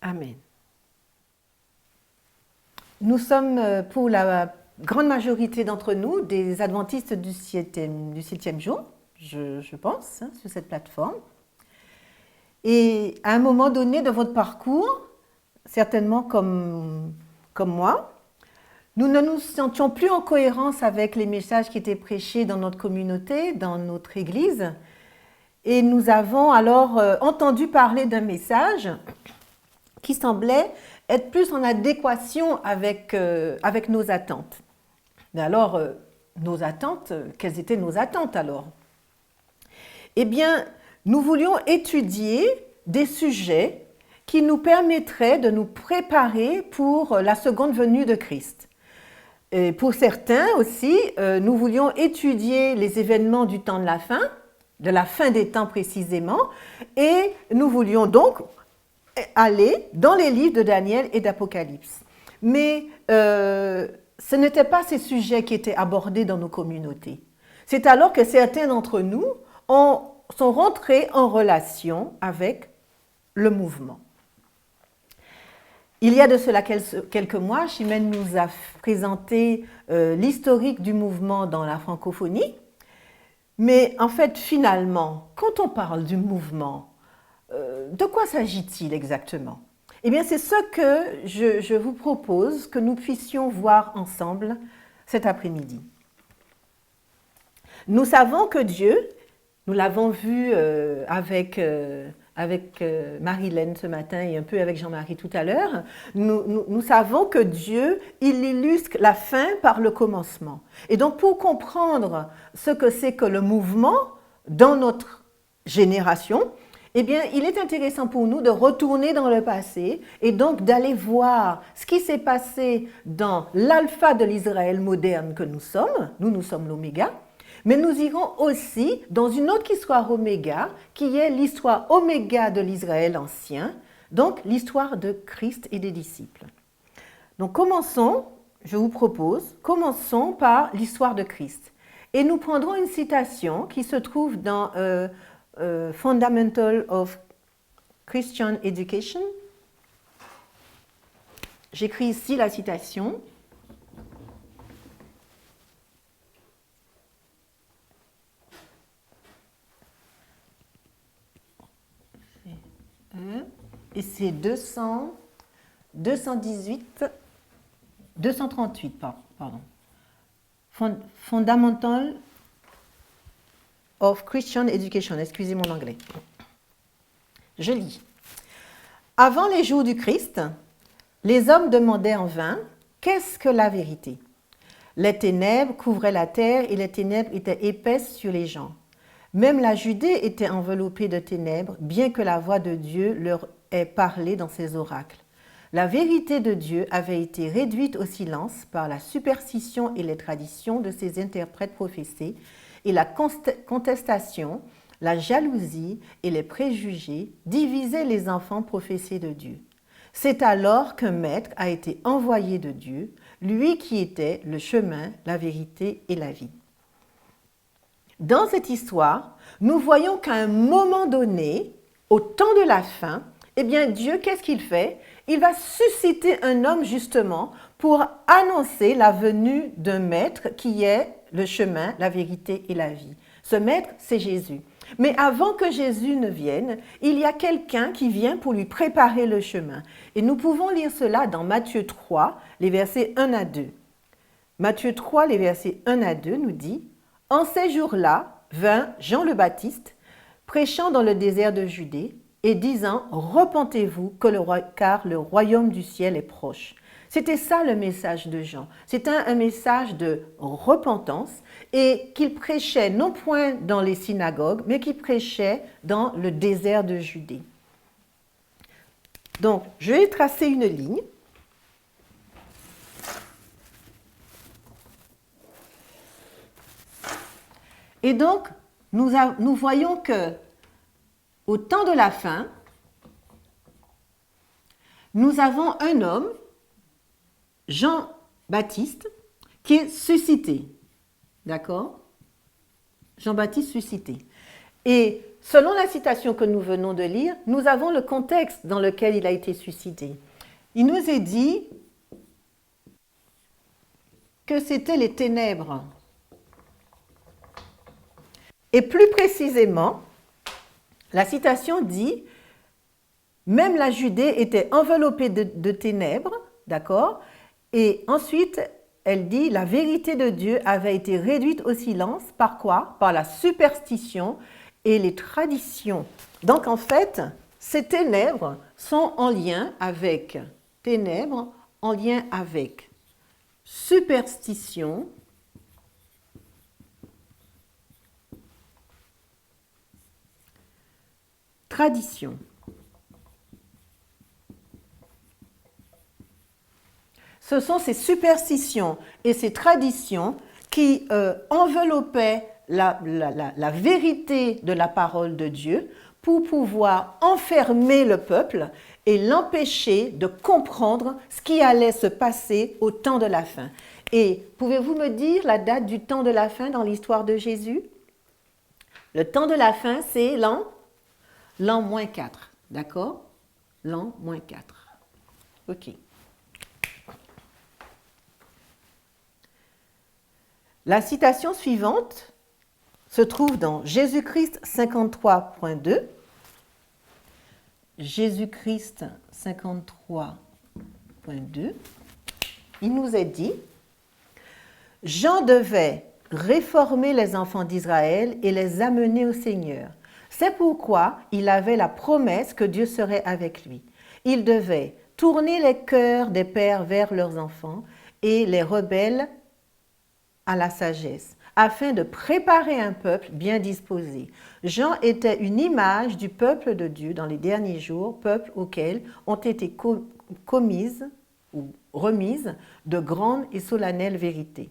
Amen. Nous sommes, pour la grande majorité d'entre nous, des adventistes du septième jour, je pense, hein, sur cette plateforme. Et à un moment donné de votre parcours, certainement comme moi, nous ne nous sentions plus en cohérence avec les messages qui étaient prêchés dans notre communauté, dans notre église. Et nous avons alors entendu parler d'un message qui semblait être plus en adéquation avec nos attentes. Mais alors, nos attentes, quelles étaient nos attentes alors? Eh bien, nous voulions étudier des sujets qui nous permettraient de nous préparer pour la seconde venue de Christ. Et pour certains aussi, nous voulions étudier les événements du temps de la fin des temps précisément, et nous voulions donc aller dans les livres de Daniel et d'Apocalypse. Mais ce n'étaient pas ces sujets qui étaient abordés dans nos communautés. C'est alors que certains d'entre nous sont rentrés en relation avec le mouvement. Il y a de cela quelques mois, Chimène nous a présenté l'historique du mouvement dans la francophonie. Mais en fait, finalement, quand on parle du mouvement, de quoi s'agit-il exactement? Eh bien, c'est ce que je vous propose que nous puissions voir ensemble cet après-midi. Nous savons que Dieu, nous l'avons vu avec Marie-Hélène ce matin et un peu avec Jean-Marie tout à l'heure, nous savons que Dieu, il illustre la fin par le commencement. Et donc, pour comprendre ce que c'est que le mouvement dans notre génération, eh bien, il est intéressant pour nous de retourner dans le passé et donc d'aller voir ce qui s'est passé dans l'alpha de l'Israël moderne que nous sommes. Nous sommes l'oméga. Mais nous irons aussi dans une autre histoire oméga, qui est l'histoire oméga de l'Israël ancien, donc l'histoire de Christ et des disciples. Donc commençons, je vous propose, commençons par l'histoire de Christ. Et nous prendrons une citation qui se trouve dans Fundamental of Christian Education. J'écris ici la citation. Et c'est 238, pardon. Fundamental of Christian Education, excusez mon anglais. Je lis. Avant les jours du Christ, les hommes demandaient en vain, qu'est-ce que la vérité? Les ténèbres couvraient la terre et les ténèbres étaient épaisses sur les gens. Même la Judée était enveloppée de ténèbres, bien que la voix de Dieu leur ait parlé dans ses oracles. La vérité de Dieu avait été réduite au silence par la superstition et les traditions de ses interprètes professés, et la contestation, la jalousie et les préjugés divisaient les enfants professés de Dieu. C'est alors qu'un maître a été envoyé de Dieu, lui qui était le chemin, la vérité et la vie. Dans cette histoire, nous voyons qu'à un moment donné, au temps de la fin, eh bien Dieu, qu'est-ce qu'il fait? Il va susciter un homme justement pour annoncer la venue d'un maître qui est le chemin, la vérité et la vie. Ce maître, c'est Jésus. Mais avant que Jésus ne vienne, il y a quelqu'un qui vient pour lui préparer le chemin. Et nous pouvons lire cela dans Matthieu 3, les versets 1 à 2. Matthieu 3, les versets 1 à 2 nous dit « En ces jours-là vint Jean le Baptiste, prêchant dans le désert de Judée, et disant « Repentez-vous, car le royaume du ciel est proche. » C'était ça le message de Jean. C'était un message de repentance et qu'il prêchait non point dans les synagogues, mais qu'il prêchait dans le désert de Judée. Donc, je vais tracer une ligne. Et donc, nous voyons que au temps de la fin, nous avons un homme, Jean-Baptiste, qui est suscité. D'accord? Jean-Baptiste suscité. Et selon la citation que nous venons de lire, nous avons le contexte dans lequel il a été suscité. Il nous est dit que c'était les ténèbres. Et plus précisément, la citation dit « Même la Judée était enveloppée de ténèbres, d'accord? Et ensuite, elle dit « La vérité de Dieu avait été réduite au silence. Par quoi? Par la superstition et les traditions. » Donc en fait, ces ténèbres sont en lien avec ténèbres, en lien avec superstition, tradition. Ce sont ces superstitions et ces traditions qui enveloppaient la vérité de la parole de Dieu pour pouvoir enfermer le peuple et l'empêcher de comprendre ce qui allait se passer au temps de la fin. Et pouvez-vous me dire la date du temps de la fin dans l'histoire de Jésus? Le temps de la fin, c'est l'an -4, d'accord? L'an -4. OK. La citation suivante se trouve dans Jésus-Christ 53.2. Jésus-Christ 53.2. Il nous est dit « Jean devait réformer les enfants d'Israël et les amener au Seigneur. C'est pourquoi il avait la promesse que Dieu serait avec lui. Il devait tourner les cœurs des pères vers leurs enfants et les rebelles à la sagesse, afin de préparer un peuple bien disposé. Jean était une image du peuple de Dieu dans les derniers jours, peuple auquel ont été commises ou remises de grandes et solennelles vérités. »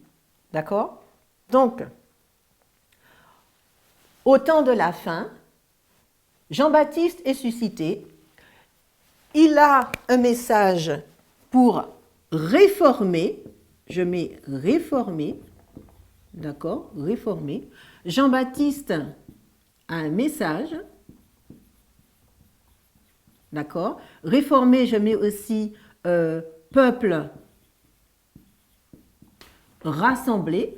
D'accord? Donc, au temps de la fin, Jean-Baptiste est suscité. Il a un message pour réformer. Je mets réformer. D'accord? Réformer. Jean-Baptiste a un message. D'accord? Réformer, je mets aussi peuple rassemblé.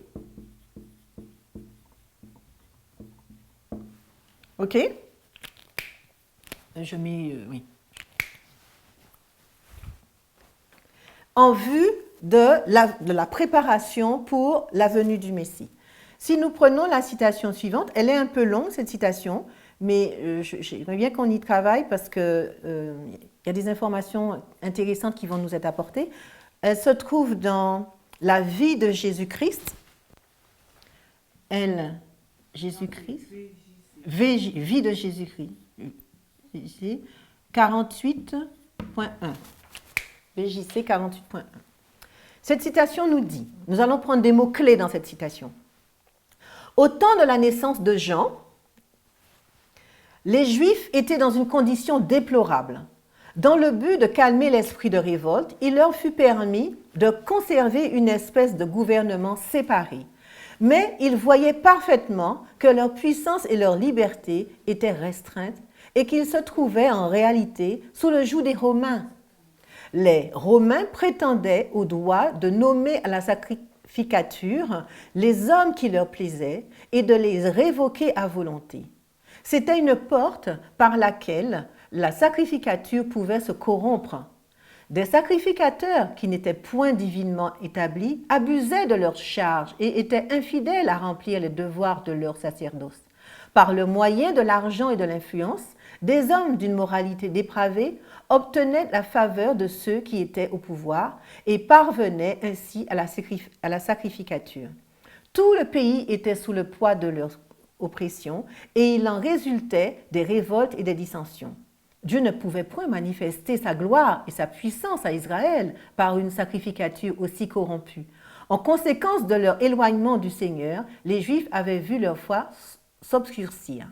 OK? Je mets, oui. En vue de la préparation pour la venue du Messie. Si nous prenons la citation suivante, elle est un peu longue, cette citation, mais j'aimerais bien qu'on y travaille parce qu'il y a des informations intéressantes qui vont nous être apportées. Elle se trouve dans la vie de Jésus-Christ. Jésus-Christ, vie de Jésus-Christ, 48.1. VJC 48.1. Cette citation nous dit, nous allons prendre des mots-clés dans cette citation. Au temps de la naissance de Jean, les Juifs étaient dans une condition déplorable. Dans le but de calmer l'esprit de révolte, il leur fut permis de conserver une espèce de gouvernement séparé. Mais ils voyaient parfaitement que leur puissance et leur liberté étaient restreintes et qu'ils se trouvaient en réalité sous le joug des Romains. Les Romains prétendaient au droit de nommer à la sacrificature les hommes qui leur plaisaient et de les révoquer à volonté. C'était une porte par laquelle la sacrificature pouvait se corrompre. Des sacrificateurs qui n'étaient point divinement établis abusaient de leurs charges et étaient infidèles à remplir les devoirs de leur sacerdoce. Par le moyen de l'argent et de l'influence, des hommes d'une moralité dépravée obtenaient la faveur de ceux qui étaient au pouvoir et parvenaient ainsi à la sacrificature. Tout le pays était sous le poids de leur oppression et il en résultait des révoltes et des dissensions. Dieu ne pouvait point manifester sa gloire et sa puissance à Israël par une sacrificature aussi corrompue. En conséquence de leur éloignement du Seigneur, les Juifs avaient vu leur foi s'obscurcir.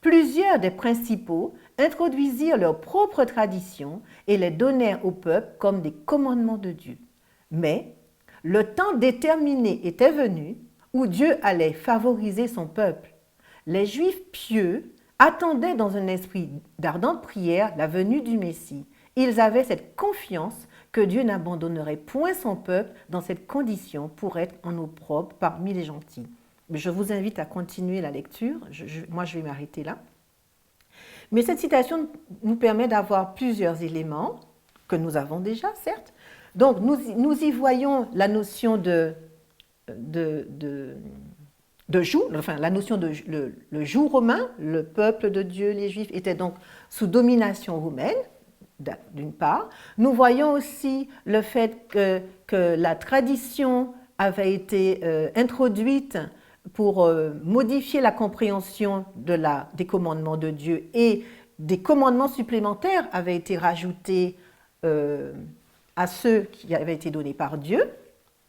plusieurs des principaux introduisirent leurs propres traditions et les donnèrent au peuple comme des commandements de Dieu. Mais le temps déterminé était venu où Dieu allait favoriser son peuple. Les Juifs pieux attendaient dans un esprit d'ardente prière la venue du Messie. Ils avaient cette confiance que Dieu n'abandonnerait point son peuple dans cette condition pour être en eau propre parmi les gentils. Je vous invite à continuer la lecture. Moi, je vais m'arrêter là. Mais cette citation nous permet d'avoir plusieurs éléments que nous avons déjà, certes. Donc, nous y voyons la notion de joug, enfin la notion de le joug romain. Le peuple de Dieu, les Juifs, étaient donc sous domination romaine, d'une part. Nous voyons aussi le fait que la tradition avait été introduite pour modifier la compréhension des commandements de Dieu, et des commandements supplémentaires avaient été rajoutés à ceux qui avaient été donnés par Dieu.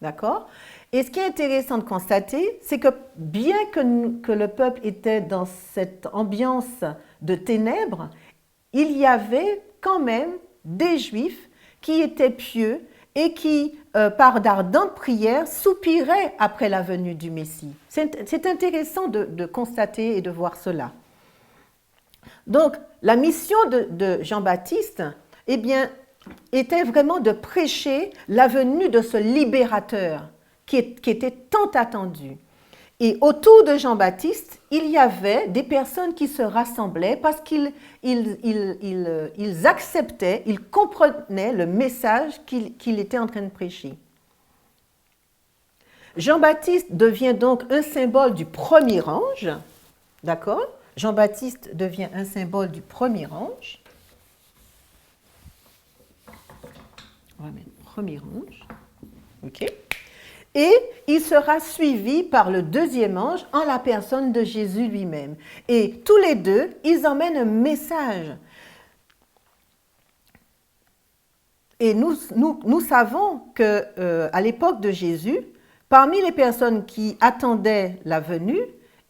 D'accord ? Et ce qui est intéressant de constater, c'est que bien que le peuple était dans cette ambiance de ténèbres, il y avait quand même des Juifs qui étaient pieux et qui, par d'ardentes prières, soupiraient après la venue du Messie. C'est intéressant de constater et de voir cela. Donc, la mission de Jean-Baptiste, eh bien, était vraiment de prêcher la venue de ce libérateur qui était tant attendu. Et autour de Jean-Baptiste, il y avait des personnes qui se rassemblaient parce qu'ils acceptaient, ils comprenaient le message qu'il était en train de prêcher. Jean-Baptiste devient donc un symbole du premier ange, d'accord ? Jean-Baptiste devient un symbole du premier ange. On va mettre premier ange, ok ? Et il sera suivi par le deuxième ange en la personne de Jésus lui-même. Et tous les deux, ils emmènent un message. Et nous savons qu'à l'époque de Jésus, parmi les personnes qui attendaient la venue,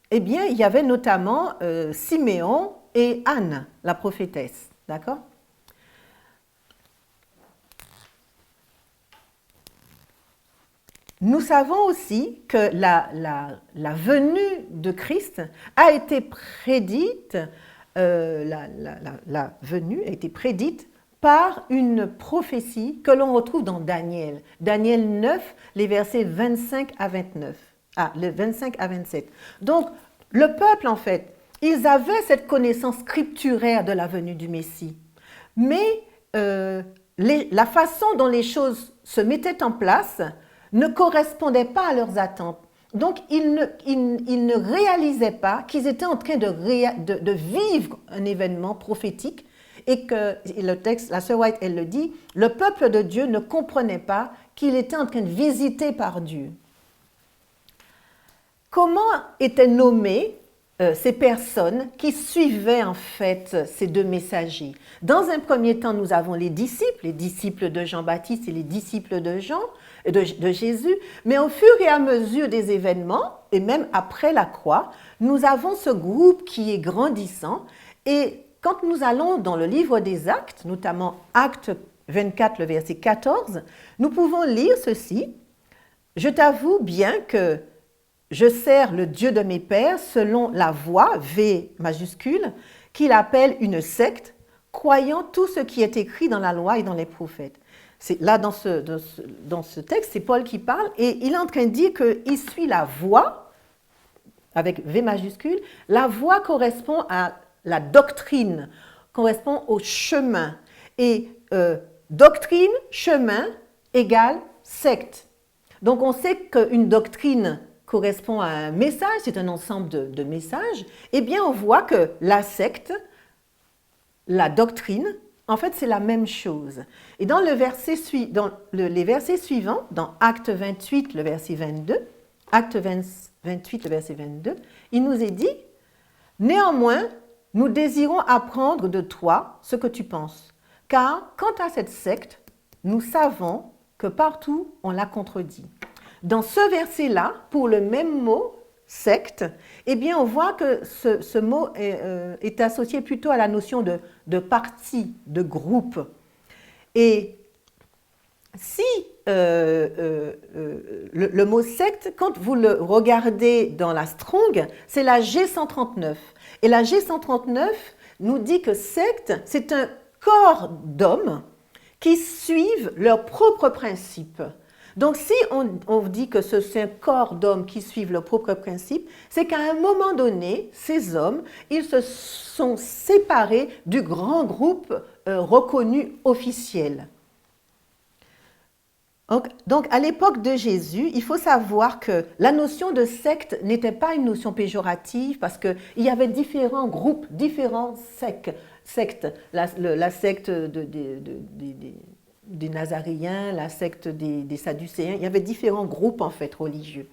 eh bien, il y avait notamment Siméon et Anne, la prophétesse. D'accord ? Nous savons aussi que la venue de Christ a été prédite, la venue a été prédite par une prophétie que l'on retrouve dans Daniel. Daniel 9, les versets 25 à 29. Le 25 à 27. Donc, le peuple, en fait, ils avaient cette connaissance scripturaire de la venue du Messie. Mais la façon dont les choses se mettaient en place ne correspondaient pas à leurs attentes. Donc, ils ne réalisaient pas qu'ils étaient en train de vivre un événement prophétique, et que le texte, la sœur White, elle le dit, le peuple de Dieu ne comprenait pas qu'il était en train de visiter par Dieu. Comment étaient nommées ces personnes qui suivaient en fait ces deux messagers? Dans un premier temps, nous avons les disciples de Jean-Baptiste et les disciples de Jésus, mais au fur et à mesure des événements, et même après la croix, nous avons ce groupe qui est grandissant. Et quand nous allons dans le livre des Actes, notamment Acte 24, le verset 14, nous pouvons lire ceci. « Je t'avoue bien que je sers le Dieu de mes pères selon la voie, V majuscule, qu'il appelle une secte, croyant tout ce qui est écrit dans la loi et dans les prophètes. » Là, dans ce texte, c'est Paul qui parle, et il est en train de dire qu'il suit la voie, avec V majuscule. La voie correspond à la doctrine, correspond au chemin. Et doctrine, chemin, égale secte. Donc, on sait qu'une doctrine correspond à un message, c'est un ensemble de messages. Eh bien, on voit que la secte, la doctrine, en fait, c'est la même chose. Et dans les versets suivants, dans Acte 28, le verset 22, Acte 28, le verset 22, il nous est dit « Néanmoins, nous désirons apprendre de toi ce que tu penses, car quant à cette secte, nous savons que partout on la contredit. » Dans ce verset-là, pour le même mot, secte, eh bien, on voit que ce mot est associé plutôt à la notion de parti, de groupe. Et si le mot secte, quand vous le regardez dans la Strong, c'est la G139. Et la G139 nous dit que secte, c'est un corps d'hommes qui suivent leurs propres principes. Donc, si on dit que c'est un corps d'hommes qui suivent leurs propres principes, c'est qu'à un moment donné, ces hommes, ils se sont séparés du grand groupe reconnu officiel. Donc, à l'époque de Jésus, il faut savoir que la notion de secte n'était pas une notion péjorative parce qu'il y avait différents groupes, différents sectes. La secte des Nazaréens, la secte des Sadducéens, il y avait différents groupes en fait religieux.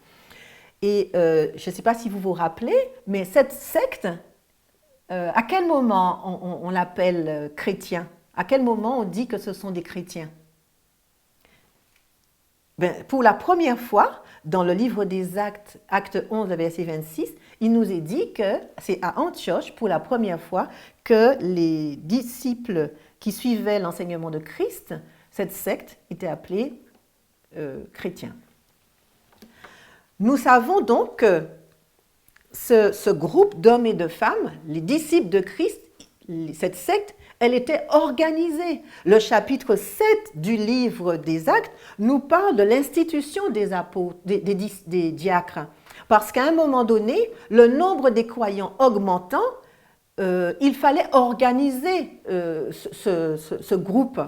Et je ne sais pas si vous vous rappelez, mais cette secte, à quel moment on l'appelle chrétien? À quel moment on dit que ce sont des chrétiens? Pour la première fois, dans le livre des Actes, acte 11, verset 26, il nous est dit que c'est à Antioche, pour la première fois, que les disciples qui suivaient l'enseignement de Christ, cette secte était appelée chrétien. Nous savons donc que ce groupe d'hommes et de femmes, les disciples de Christ, cette secte, elle était organisée. Le chapitre 7 du livre des Actes nous parle de l'institution des apôtres, des diacres. Parce qu'à un moment donné, le nombre des croyants augmentant, il fallait organiser ce groupe.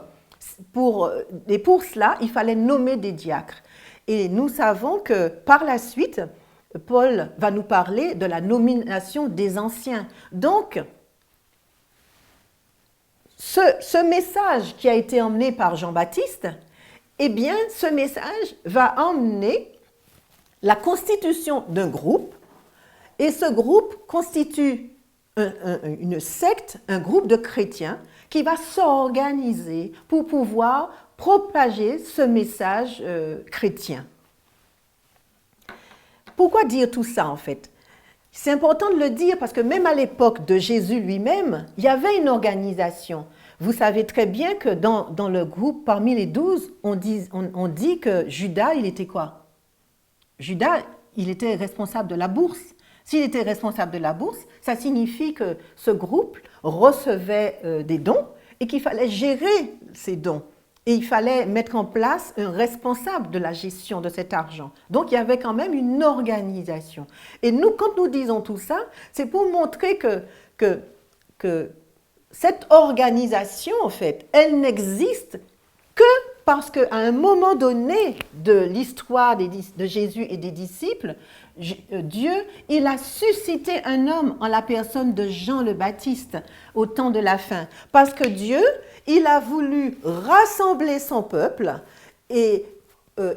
Et pour cela, il fallait nommer des diacres. Et nous savons que par la suite, Paul va nous parler de la nomination des anciens. Donc, ce message qui a été emmené par Jean-Baptiste, eh bien, ce message va emmener la constitution d'un groupe, et ce groupe constitue une secte, un groupe de chrétiens qui va s'organiser pour pouvoir propager ce message chrétien. Pourquoi dire tout ça en fait? C'est important de le dire parce que même à l'époque de Jésus lui-même, il y avait une organisation. Vous savez très bien que dans le groupe, parmi les 12, on dit que Judas, il était quoi? Judas, il était responsable de la bourse. S'il était responsable de la bourse, ça signifie que ce groupe recevait des dons et qu'il fallait gérer ces dons. Et il fallait mettre en place un responsable de la gestion de cet argent. Donc, il y avait quand même une organisation. Et nous, quand nous disons tout ça, c'est pour montrer que cette organisation, en fait, elle n'existe que parce qu'à un moment donné de l'histoire de Jésus et des disciples, Dieu, il a suscité un homme en la personne de Jean le Baptiste au temps de la fin. Parce que Dieu, il a voulu rassembler son peuple et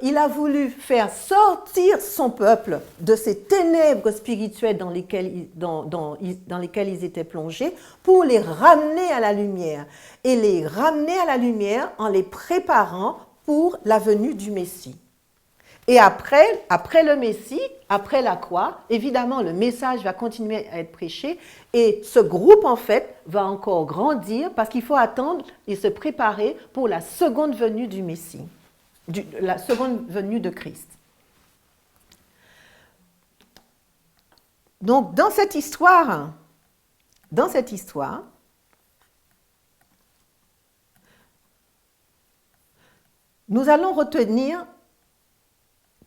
il a voulu faire sortir son peuple de ces ténèbres spirituelles dans lesquelles ils étaient plongés pour les ramener à la lumière. Et les ramener à la lumière en les préparant pour la venue du Messie. Et après le Messie, après la croix, évidemment, le message va continuer à être prêché et ce groupe, en fait, va encore grandir parce qu'il faut attendre et se préparer pour la seconde venue du Messie, la seconde venue de Christ. Donc, dans cette histoire, nous allons retenir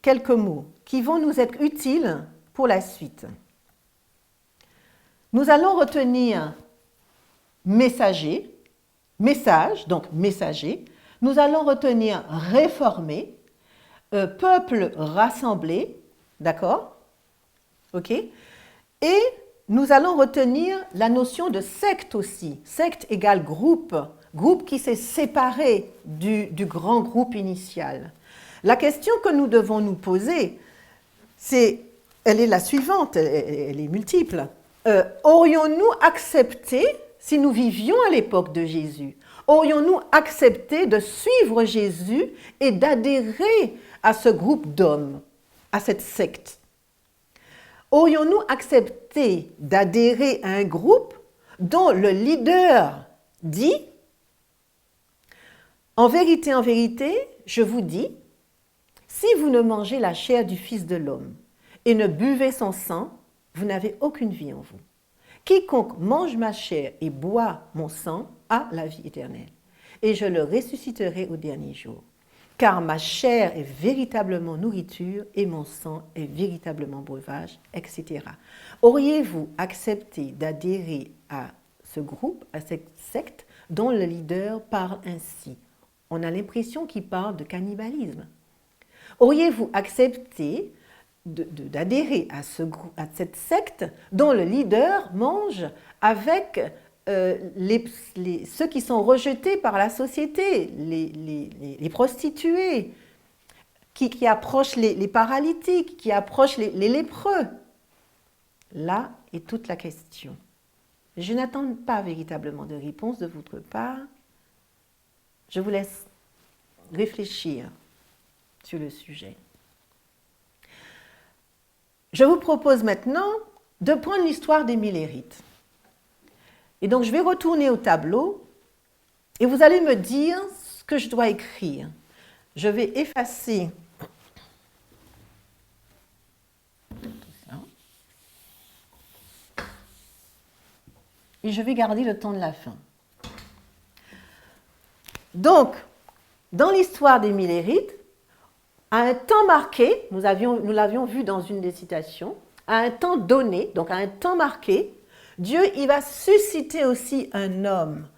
quelques mots qui vont nous être utiles pour la suite. Nous allons retenir messager, message, donc messager. Nous allons retenir réformer, peuple rassemblé, d'accord? Ok? Et nous allons retenir la notion de secte aussi. Secte égale groupe, groupe qui s'est séparé du grand groupe initial. La question que nous devons nous poser, elle est la suivante, elle est multiple. Aurions-nous accepté, si nous vivions à l'époque de Jésus, aurions-nous accepté de suivre Jésus et d'adhérer à ce groupe d'hommes, à cette secte? Aurions-nous accepté d'adhérer à un groupe dont le leader dit « En vérité, je vous dis, si vous ne mangez la chair du Fils de l'homme et ne buvez son sang, vous n'avez aucune vie en vous. Quiconque mange ma chair et boit mon sang a la vie éternelle, et je le ressusciterai au dernier jour. Car ma chair est véritablement nourriture et mon sang est véritablement breuvage, etc. » Auriez-vous accepté d'adhérer à ce groupe, à cette secte, dont le leader parle ainsi? On a l'impression qu'il parle de cannibalisme. Auriez-vous accepté d'adhérer à cette secte dont le leader mange avec ceux qui sont rejetés par la société, les prostituées, qui approchent les paralytiques, qui approchent les lépreux? Là est toute la question. Je n'attends pas véritablement de réponse de votre part. Je vous laisse réfléchir sur le sujet. Je vous propose maintenant de prendre l'histoire des Millérites. Et donc, je vais retourner au tableau et vous allez me dire ce que je dois écrire. Je vais effacer tout ça. Et je vais garder le temps de la fin. Donc, dans l'histoire des Millérites, à un temps marqué, nous l'avions vu dans une des citations, à un temps donné, donc à un temps marqué, Dieu, il va susciter aussi un homme.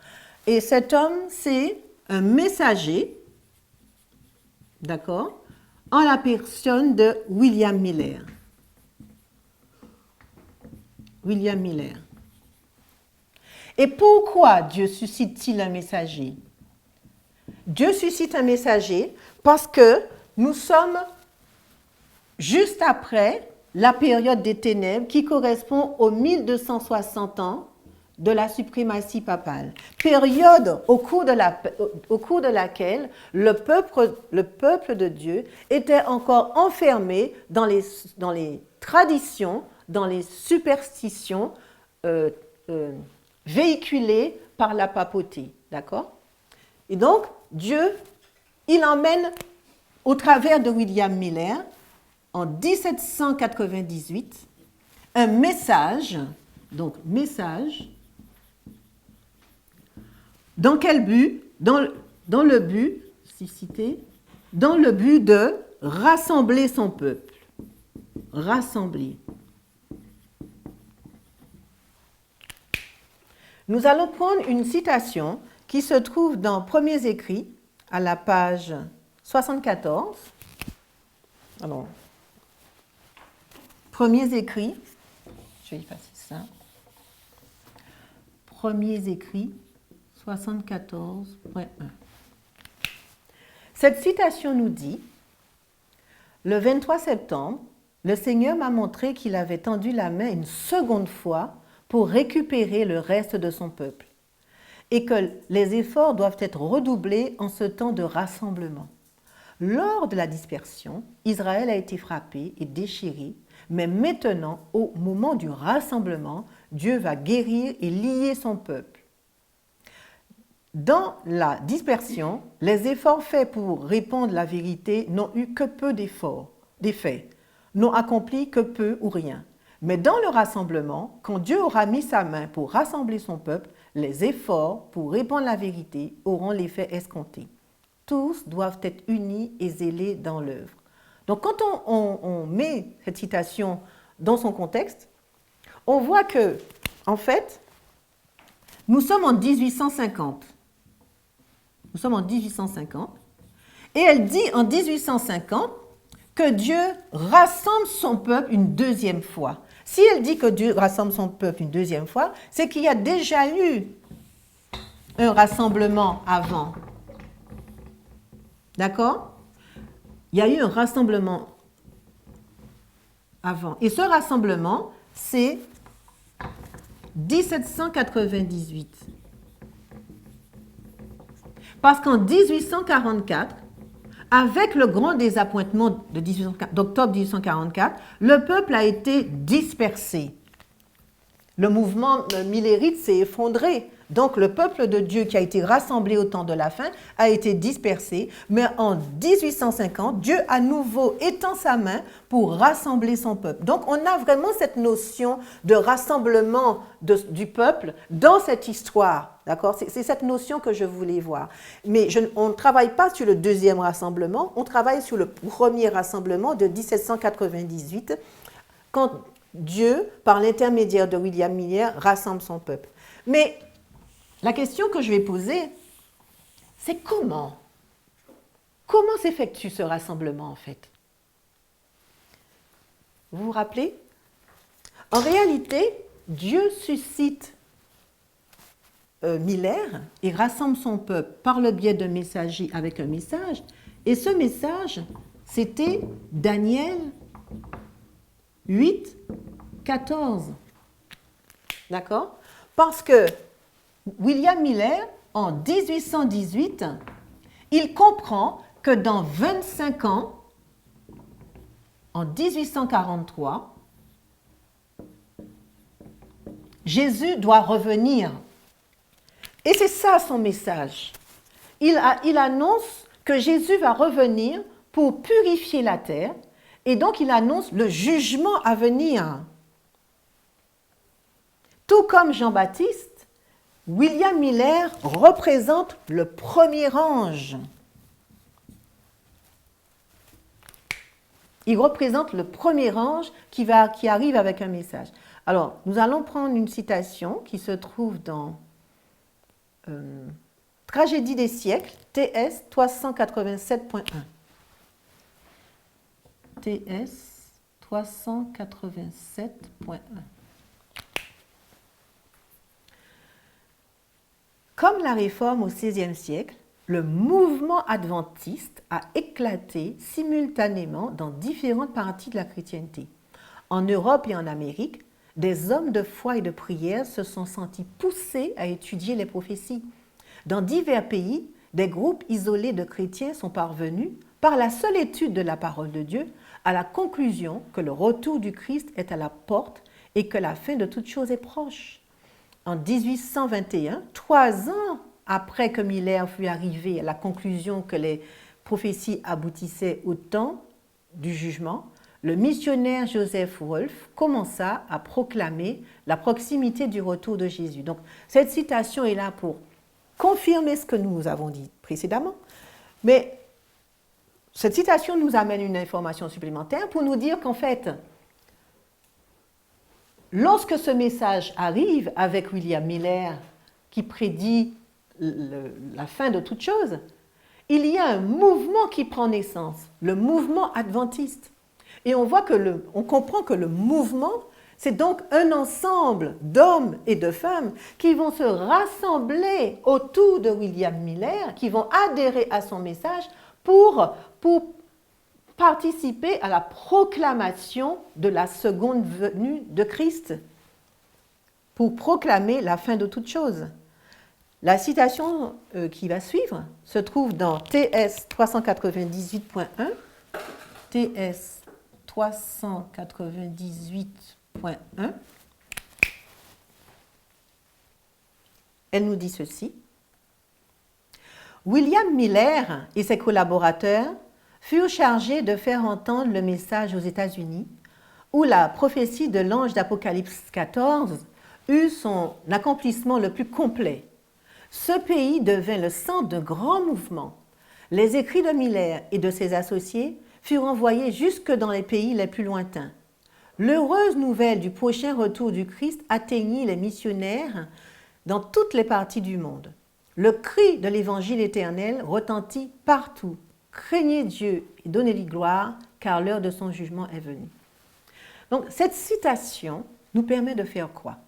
Et cet homme, c'est un messager, d'accord, en la personne de William Miller. William Miller. Et pourquoi Dieu suscite-t-il un messager? Dieu suscite un messager parce que nous sommes juste après la période des ténèbres qui correspond aux 1260 ans de la suprématie papale. Période au cours de laquelle le peuple de Dieu était encore enfermé dans les traditions, dans les superstitions véhiculées par la papauté. D'accord? Et donc, Dieu, il emmène au travers de William Miller, en 1798, un message, donc message, dans quel but? Dans le but, si cité, dans le but de rassembler son peuple. Rassembler. Nous allons prendre une citation qui se trouve dans Premiers Écrits, à la page 74. Alors, Premiers Écrits, je vais effacer ça. Premiers Écrits, 74.1. Cette citation nous dit: le 23 septembre, le Seigneur m'a montré qu'il avait tendu la main une seconde fois pour récupérer le reste de son peuple et que les efforts doivent être redoublés en ce temps de rassemblement. Lors de la dispersion, Israël a été frappé et déchiré, mais maintenant, au moment du rassemblement, Dieu va guérir et lier son peuple. Dans la dispersion, les efforts faits pour répandre la vérité n'ont eu que peu d'effets, n'ont accompli que peu ou rien. Mais dans le rassemblement, quand Dieu aura mis sa main pour rassembler son peuple, les efforts pour répandre la vérité auront l'effet escompté. Tous doivent être unis et zélés dans l'œuvre. Donc quand on met cette citation dans son contexte, on voit que, en fait, nous sommes en 1850. Nous sommes en 1850. Et elle dit en 1850 que Dieu rassemble son peuple une deuxième fois. Si elle dit que Dieu rassemble son peuple une deuxième fois, c'est qu'il y a déjà eu un rassemblement avant. D'accord? Il y a eu un rassemblement avant. Et ce rassemblement, c'est 1798. Parce qu'en 1844, avec le grand désappointement d'octobre 1844, le peuple a été dispersé. Le mouvement millérite s'est effondré. Donc le peuple de Dieu qui a été rassemblé au temps de la fin a été dispersé. Mais en 1850, Dieu à nouveau étend sa main pour rassembler son peuple. Donc on a vraiment cette notion de rassemblement du peuple dans cette histoire. D'accord? C'est cette notion que je voulais voir. Mais on ne travaille pas sur le deuxième rassemblement, on travaille sur le premier rassemblement de 1798, quand Dieu, par l'intermédiaire de William Miller, rassemble son peuple. Mais la question que je vais poser, c'est comment? Comment s'effectue ce rassemblement en fait? Vous vous rappelez? En réalité, Dieu suscite Miller et rassemble son peuple par le biais d'un messager avec un message. Et ce message, c'était Daniel 8, 14. D'accord? Parce que William Miller, en 1818, il comprend que dans 25 ans, en 1843, Jésus doit revenir. Et c'est ça son message. Il annonce que Jésus va revenir pour purifier la terre, et donc il annonce le jugement à venir. Tout comme Jean-Baptiste, William Miller représente le premier ange. Il représente le premier ange qui arrive avec un message. Alors, nous allons prendre une citation qui se trouve dans Tragédie des siècles, TS 387.1. TS 387.1. Comme la Réforme au XVIe siècle, le mouvement adventiste a éclaté simultanément dans différentes parties de la chrétienté. En Europe et en Amérique, des hommes de foi et de prière se sont sentis poussés à étudier les prophéties. Dans divers pays, des groupes isolés de chrétiens sont parvenus, par la seule étude de la parole de Dieu, à la conclusion que le retour du Christ est à la porte et que la fin de toute chose est proche. En 1821, 3 ans après que Miller fut arrivé à la conclusion que les prophéties aboutissaient au temps du jugement, le missionnaire Joseph Wolff commença à proclamer la proximité du retour de Jésus. Donc, cette citation est là pour confirmer ce que nous avons dit précédemment, mais cette citation nous amène une information supplémentaire pour nous dire qu'en fait, lorsque ce message arrive avec William Miller, qui prédit la fin de toute chose, il y a un mouvement qui prend naissance, le mouvement adventiste. Et on comprend que le mouvement, c'est donc un ensemble d'hommes et de femmes qui vont se rassembler autour de William Miller, qui vont adhérer à son message pour participer à la proclamation de la seconde venue de Christ, pour proclamer la fin de toute chose. La citation qui va suivre se trouve dans TS 398.1, TS 398.1. Elle nous dit ceci. William Miller et ses collaborateurs furent chargés de faire entendre le message aux États-Unis, où la prophétie de l'ange d'Apocalypse 14 eut son accomplissement le plus complet. Ce pays devint le centre d'un grand mouvement. Les écrits de Miller et de ses associés furent envoyés jusque dans les pays les plus lointains. L'heureuse nouvelle du prochain retour du Christ atteignit les missionnaires dans toutes les parties du monde. Le cri de l'évangile éternel retentit partout. Craignez Dieu et donnez-lui gloire, car l'heure de son jugement est venue. Donc, cette citation nous permet de faire quoi?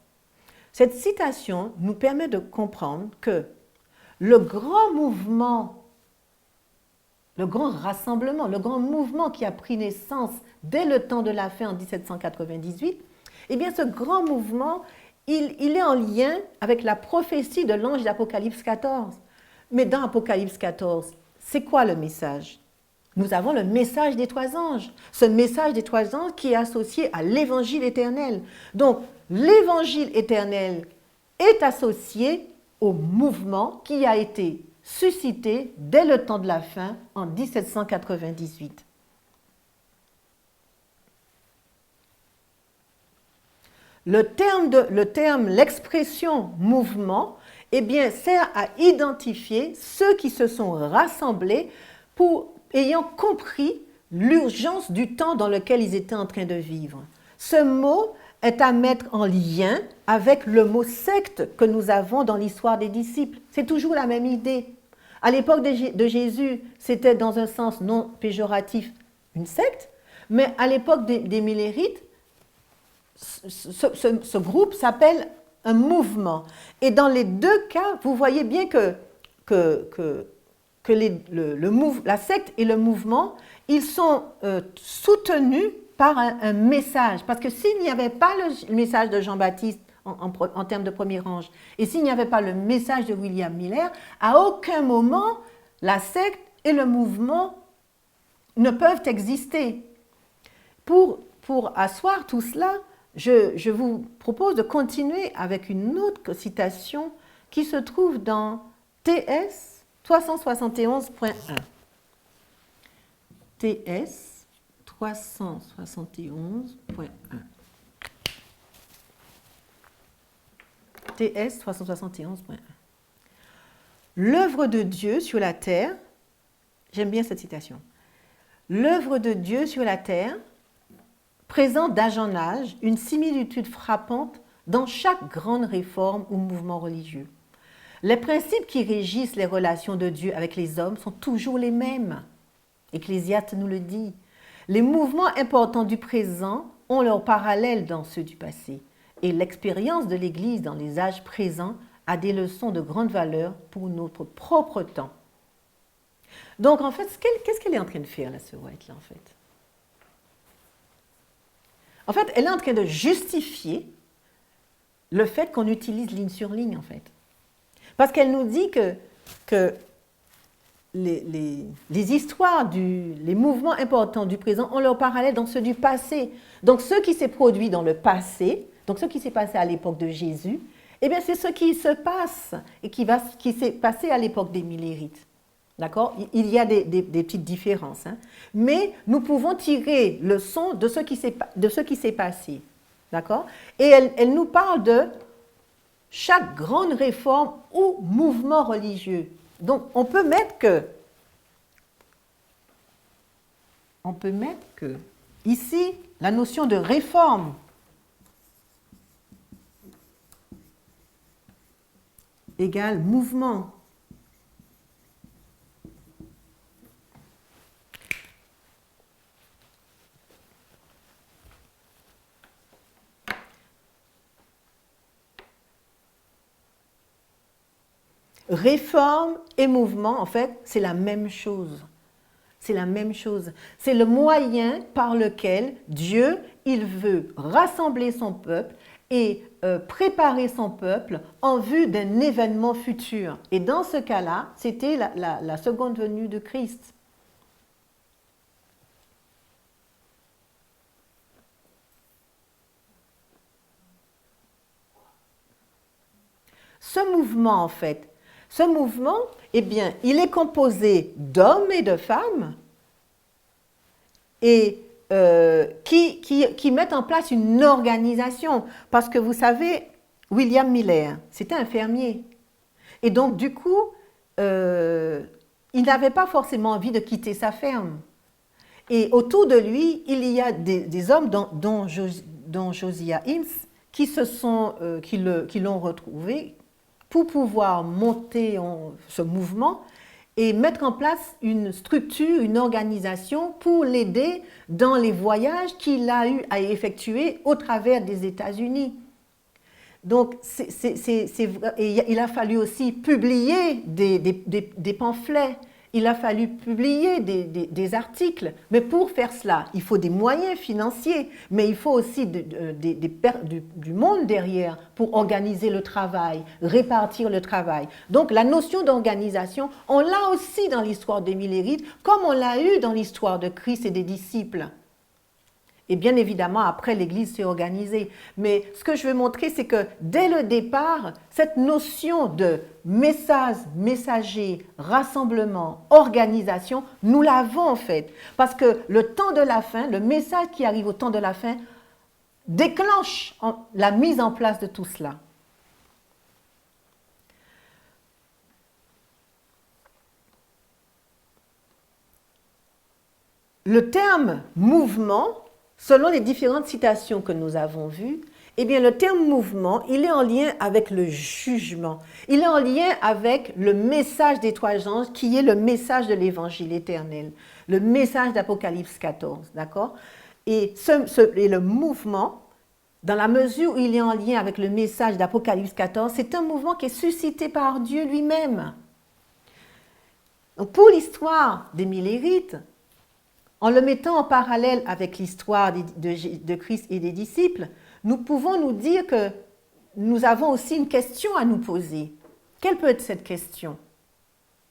Cette citation nous permet de comprendre que le grand mouvement, le grand rassemblement, le grand mouvement qui a pris naissance dès le temps de la fin en 1798, eh bien, ce grand mouvement, il est en lien avec la prophétie de l'ange d'Apocalypse 14. Mais dans Apocalypse 14, c'est quoi le message? nous avons le message des trois anges. Ce message des trois anges qui est associé à l'évangile éternel. Donc, l'évangile éternel est associé au mouvement qui a été suscité dès le temps de la fin en 1798. L'expression mouvement, eh bien, sert à identifier ceux qui se sont rassemblés ayant compris l'urgence du temps dans lequel ils étaient en train de vivre. Ce mot est à mettre en lien avec le mot secte que nous avons dans l'histoire des disciples. C'est toujours la même idée. À l'époque de Jésus, c'était dans un sens non péjoratif une secte, mais à l'époque des Millérites, ce groupe s'appelle un mouvement. Et dans les deux cas, vous voyez bien que la secte et le mouvement, ils sont soutenus par un message. Parce que s'il n'y avait pas le message de Jean-Baptiste en termes de premier ange, et s'il n'y avait pas le message de William Miller, à aucun moment la secte et le mouvement ne peuvent exister. Pour asseoir tout cela, je vous propose de continuer avec une autre citation qui se trouve dans TS 371.1. TS 371.1. TS 371.1. L'œuvre de Dieu sur la terre, j'aime bien cette citation, l'œuvre de Dieu sur la terre présente d'âge en âge une similitude frappante dans chaque grande réforme ou mouvement religieux. Les principes qui régissent les relations de Dieu avec les hommes sont toujours les mêmes. Ecclésiaste nous le dit. Les mouvements importants du présent ont leur parallèle dans ceux du passé. Et l'expérience de l'Église dans les âges présents a des leçons de grande valeur pour notre propre temps. Donc, en fait, qu'est-ce qu'elle est en train de faire, la sœur White, là, en fait? En fait, elle est en train de justifier le fait qu'on utilise ligne sur ligne, en fait. Parce qu'elle nous dit que les histoires, les mouvements importants du présent ont leur parallèle dans ceux du passé. Donc, ce qui s'est produit dans le passé, donc ce qui s'est passé à l'époque de Jésus, eh bien, c'est ce qui se passe et qui s'est passé à l'époque des Millérites. D'accord? Il y a des petites différences. Hein? Mais nous pouvons tirer leçon de ce qui s'est passé. D'accord? Et elle nous parle de chaque grande réforme ou mouvement religieux. Donc, on peut mettre que ici, la notion de réforme égale mouvement. Réforme et mouvement, en fait, c'est la même chose. C'est la même chose. C'est le moyen par lequel Dieu, il veut rassembler son peuple et préparer son peuple en vue d'un événement futur. Et dans ce cas-là, c'était la seconde venue de Christ. Ce mouvement, en fait, eh bien, il est composé d'hommes et de femmes et qui mettent en place une organisation. Parce que vous savez, William Miller, c'était un fermier. Et donc, du coup, il n'avait pas forcément envie de quitter sa ferme. Et autour de lui, il y a des hommes, dont Josiah Himes, qui l'ont retrouvé pour pouvoir monter ce mouvement et mettre en place une structure, une organisation pour l'aider dans les voyages qu'il a eu à effectuer au travers des États-Unis. Donc, il a fallu aussi publier des pamphlets il a fallu publier des articles. Mais pour faire cela, il faut des moyens financiers, mais il faut aussi du monde derrière pour organiser le travail, répartir le travail. Donc la notion d'organisation, on l'a aussi dans l'histoire d'Émile Hérite, comme on l'a eu dans l'histoire de Christ et des disciples. Et bien évidemment, après, l'Église s'est organisée. Mais ce que je veux montrer, c'est que dès le départ, cette notion de message, messager, rassemblement, organisation, nous l'avons en fait. Parce que le temps de la fin, le message qui arrive au temps de la fin, déclenche la mise en place de tout cela. Le terme mouvement, selon les différentes citations que nous avons vues, eh bien, le terme mouvement, il est en lien avec le jugement. Il est en lien avec le message des trois anges, qui est le message de l'évangile éternel, le message d'Apocalypse 14, d'accord? Et le mouvement, dans la mesure où il est en lien avec le message d'Apocalypse 14, c'est un mouvement qui est suscité par Dieu lui-même. Donc, pour l'histoire d'Émile Hérite, en le mettant en parallèle avec l'histoire de Christ et des disciples, nous pouvons nous dire que nous avons aussi une question à nous poser. Quelle peut être cette question?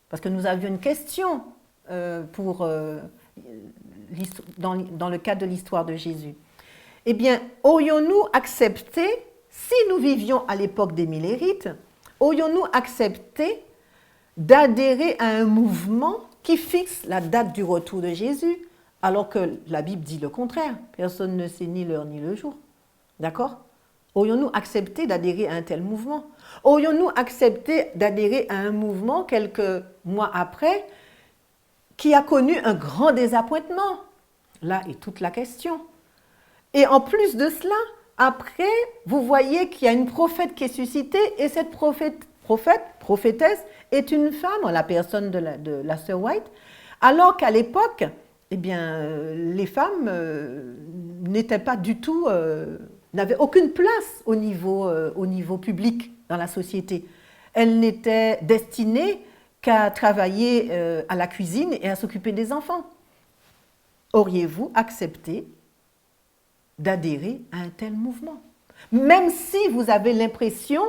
Parce que nous avions une question dans le cadre de l'histoire de Jésus. Eh bien, aurions-nous accepté, si nous vivions à l'époque d'Émile Hérite, aurions-nous accepté d'adhérer à un mouvement qui fixe la date du retour de Jésus, alors que la Bible dit le contraire. Personne ne sait ni l'heure ni le jour. D'accord? Aurions-nous accepté d'adhérer à un tel mouvement? Aurions-nous accepté d'adhérer à un mouvement quelques mois après qui a connu un grand désappointement? Là est toute la question. Et en plus de cela, après, vous voyez qu'il y a une prophète qui est suscitée et cette prophétesse est une femme, la personne de la sœur White, alors qu'à l'époque, eh bien, les femmes n'étaient pas du tout, n'avaient aucune place au niveau public dans la société. Elles n'étaient destinées qu'à travailler à la cuisine et à s'occuper des enfants. Auriez-vous accepté d'adhérer à un tel mouvement? Même si vous avez l'impression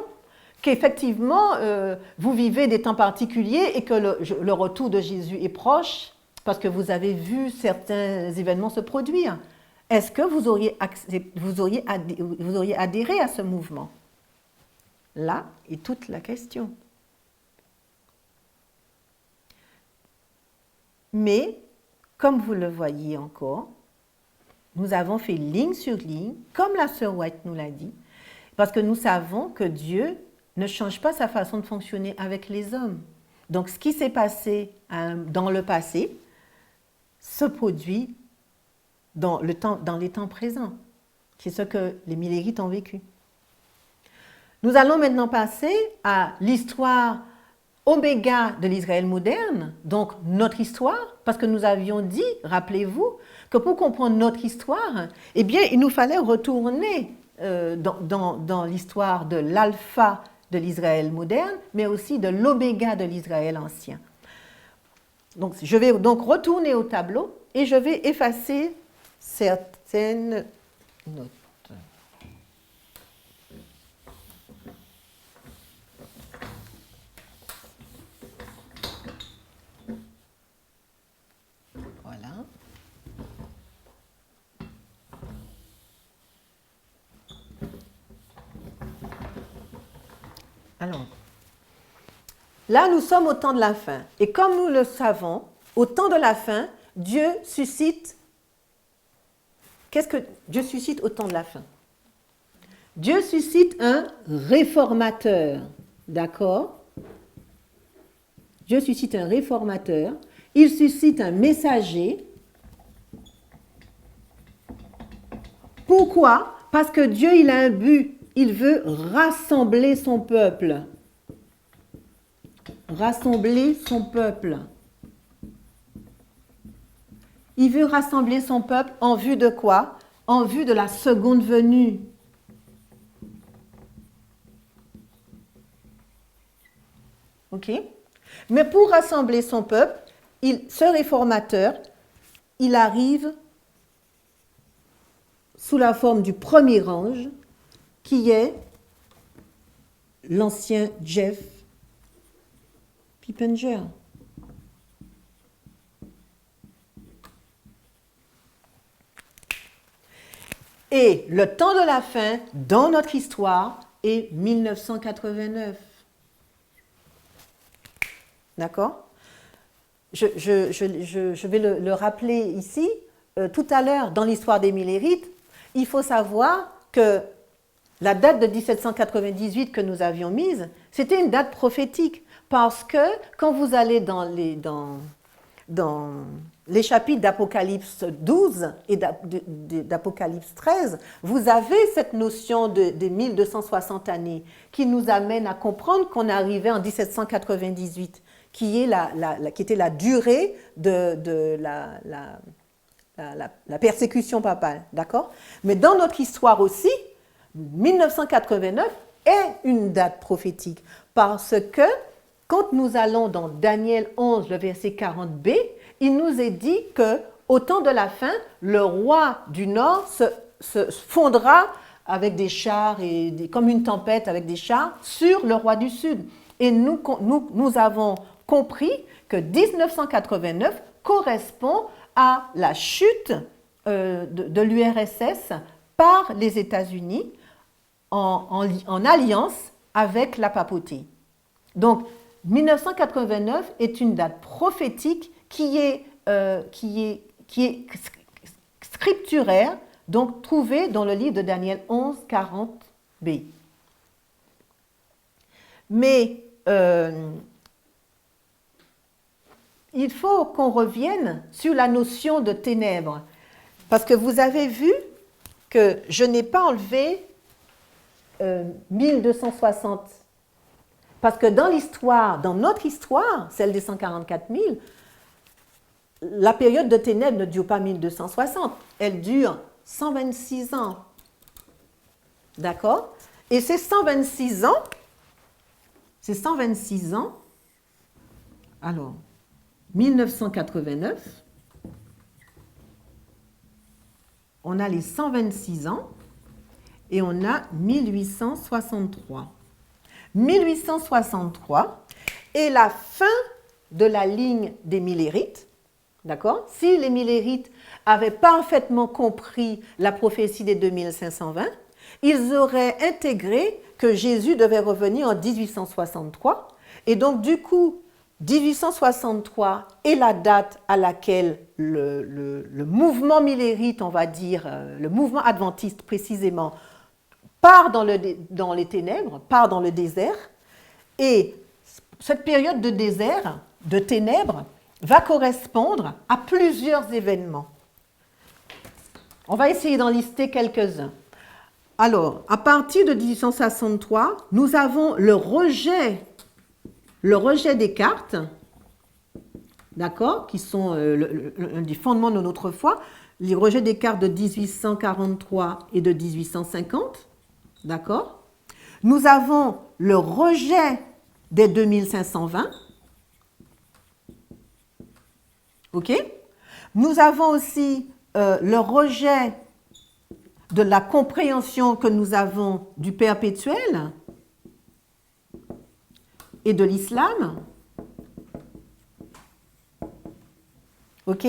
qu'effectivement, vous vivez des temps particuliers et que le retour de Jésus est proche, parce que vous avez vu certains événements se produire. Est-ce que vous auriez adhéré à ce mouvement? Là est toute la question. Mais, comme vous le voyez encore, nous avons fait ligne sur ligne, comme la sœur White nous l'a dit, parce que nous savons que Dieu ne change pas sa façon de fonctionner avec les hommes. Donc, ce qui s'est passé dans le passé se produit dans les temps présents. C'est ce que les Millérites ont vécu. Nous allons maintenant passer à l'histoire oméga de l'Israël moderne, donc notre histoire, parce que nous avions dit, rappelez-vous, que pour comprendre notre histoire, eh bien, il nous fallait retourner dans l'histoire de l'alpha de l'Israël moderne, mais aussi de l'oméga de l'Israël ancien. Donc, je vais donc retourner au tableau et je vais effacer certaines notes. Voilà. Alors, là, nous sommes au temps de la fin. Et comme nous le savons, au temps de la fin, Dieu suscite... Qu'est-ce que Dieu suscite au temps de la fin? Dieu suscite un réformateur. D'accord? Dieu suscite un réformateur. Il suscite un messager. Pourquoi? Parce que Dieu, il a un but. Il veut rassembler son peuple. Rassembler son peuple. Il veut rassembler son peuple en vue de quoi? En vue de la seconde venue. OK? Mais pour rassembler son peuple, ce réformateur, il arrive sous la forme du premier ange, qui est l'ancien Jeff Pippenger. Et le temps de la fin, dans notre histoire, est 1989. D'accord ? Je vais le rappeler ici. Tout à l'heure, dans l'histoire des Millérites, il faut savoir que la date de 1798 que nous avions mise, c'était une date prophétique. Parce que quand vous allez dans les chapitres d'Apocalypse 12 et d'Apocalypse 13, vous avez cette notion des 1260 années qui nous amène à comprendre qu'on est arrivé en 1798, qui était la durée de la persécution papale. D'accord ? Mais dans notre histoire aussi, 1989 est une date prophétique parce que quand nous allons dans Daniel 11, le verset 40b, il nous est dit qu'au temps de la fin, le roi du Nord se fondra avec des chars, comme une tempête avec des chars, sur le roi du Sud. Et nous avons compris que 1989 correspond à la chute de l'URSS par les États-Unis en alliance avec la papauté. Donc, 1989 est une date prophétique qui est scripturaire, donc trouvée dans le livre de Daniel 11, 40b. Mais il faut qu'on revienne sur la notion de ténèbres, parce que vous avez vu que je n'ai pas enlevé 1260. Parce que dans l'histoire, dans notre histoire, celle des 144 000, la période de ténèbres ne dure pas 1260, elle dure 126 ans. D'accord ? Et ces 126 ans, alors, 1989, on a les 126 ans et on a 1863. 1863 est la fin de la ligne des Millérites, d'accord ? Si les Millérites avaient parfaitement compris la prophétie des 2520, ils auraient intégré que Jésus devait revenir en 1863, et donc du coup, 1863 est la date à laquelle le mouvement millérite, on va dire, le mouvement adventiste précisément, part dans les ténèbres, part dans le désert, et cette période de désert, de ténèbres, va correspondre à plusieurs événements. On va essayer d'en lister quelques-uns. Alors, à partir de 1863, nous avons le rejet des cartes, d'accord, qui sont un des fondements de notre foi, les rejets des cartes de 1843 et de 1850. D'accord ? Nous avons le rejet des 2520. OK ? Nous avons aussi le rejet de la compréhension que nous avons du perpétuel et de l'islam. OK ?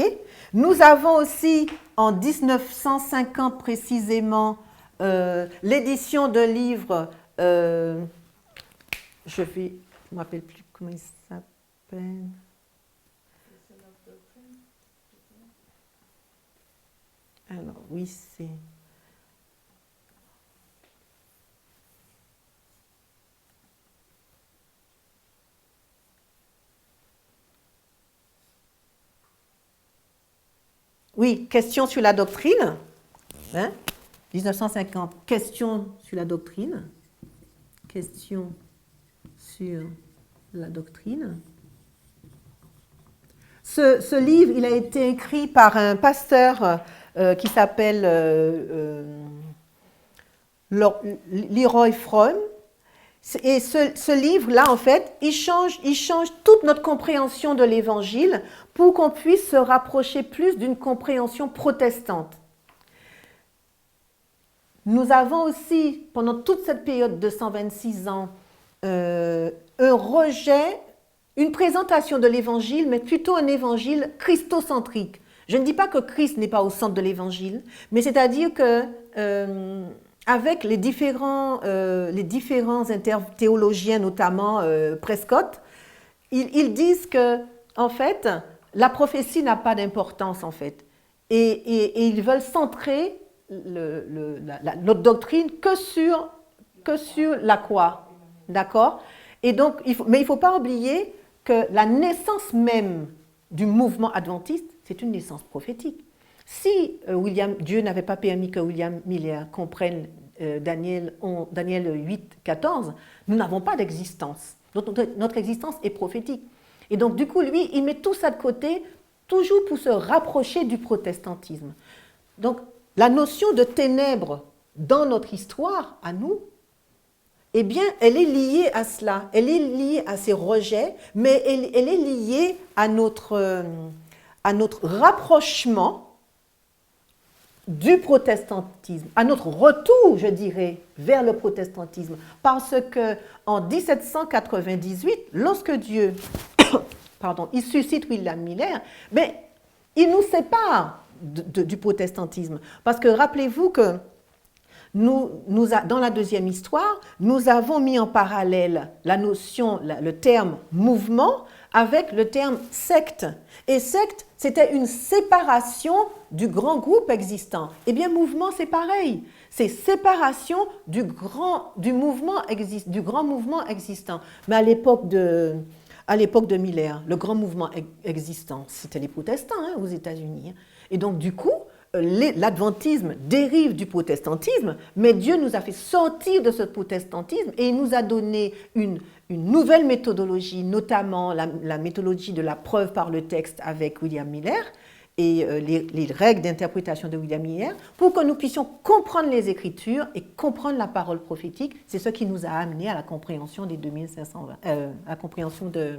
Nous avons aussi, en 1950 précisément, l'édition de livres, je ne me rappelle plus comment il s'appelle. Alors, oui, c'est... Oui, question sur la doctrine. 1950, question sur la doctrine. Question sur la doctrine. Ce livre, il a été écrit par un pasteur qui s'appelle Leroy Fromm. Et ce livre-là, en fait, il change toute notre compréhension de l'Évangile pour qu'on puisse se rapprocher plus d'une compréhension protestante. Nous avons aussi, pendant toute cette période de 126 ans, un rejet, une présentation de l'Évangile, mais plutôt un Évangile christocentrique. Je ne dis pas que Christ n'est pas au centre de l'Évangile, mais c'est-à-dire que avec les différents théologiens, notamment Prescott, ils disent que, en fait, la prophétie n'a pas d'importance, en fait. Et ils veulent centrer notre doctrine que sur la croix. D'accord? Et donc, mais il ne faut pas oublier que la naissance même du mouvement adventiste, c'est une naissance prophétique. Si Dieu n'avait pas permis que William Miller comprenne Daniel 8, 14, nous n'avons pas d'existence. Notre existence est prophétique. Et donc, du coup, lui, il met tout ça de côté, toujours pour se rapprocher du protestantisme. Donc, la notion de ténèbres dans notre histoire, à nous, eh bien, elle est liée à cela. Elle est liée à ces rejets, mais elle est liée à notre rapprochement du protestantisme, à notre retour, je dirais, vers le protestantisme. Parce qu'en 1798, lorsque Dieu il suscite William Miller, mais il nous sépare du protestantisme. Parce que rappelez-vous que dans la deuxième histoire, nous avons mis en parallèle la notion, le terme mouvement avec le terme secte. Et secte, c'était une séparation du grand groupe existant. Eh bien, mouvement, c'est pareil. C'est séparation du grand mouvement existant. Mais à l'époque de Miller, le grand mouvement existant, c'était les protestants aux États-Unis. Et donc, du coup, l'adventisme dérive du protestantisme, mais Dieu nous a fait sortir de ce protestantisme et il nous a donné une nouvelle méthodologie, notamment la méthodologie de la preuve par le texte avec William Miller et les règles d'interprétation de William Miller, pour que nous puissions comprendre les Écritures et comprendre la parole prophétique. C'est ce qui nous a amené à la compréhension des 2520, à la compréhension de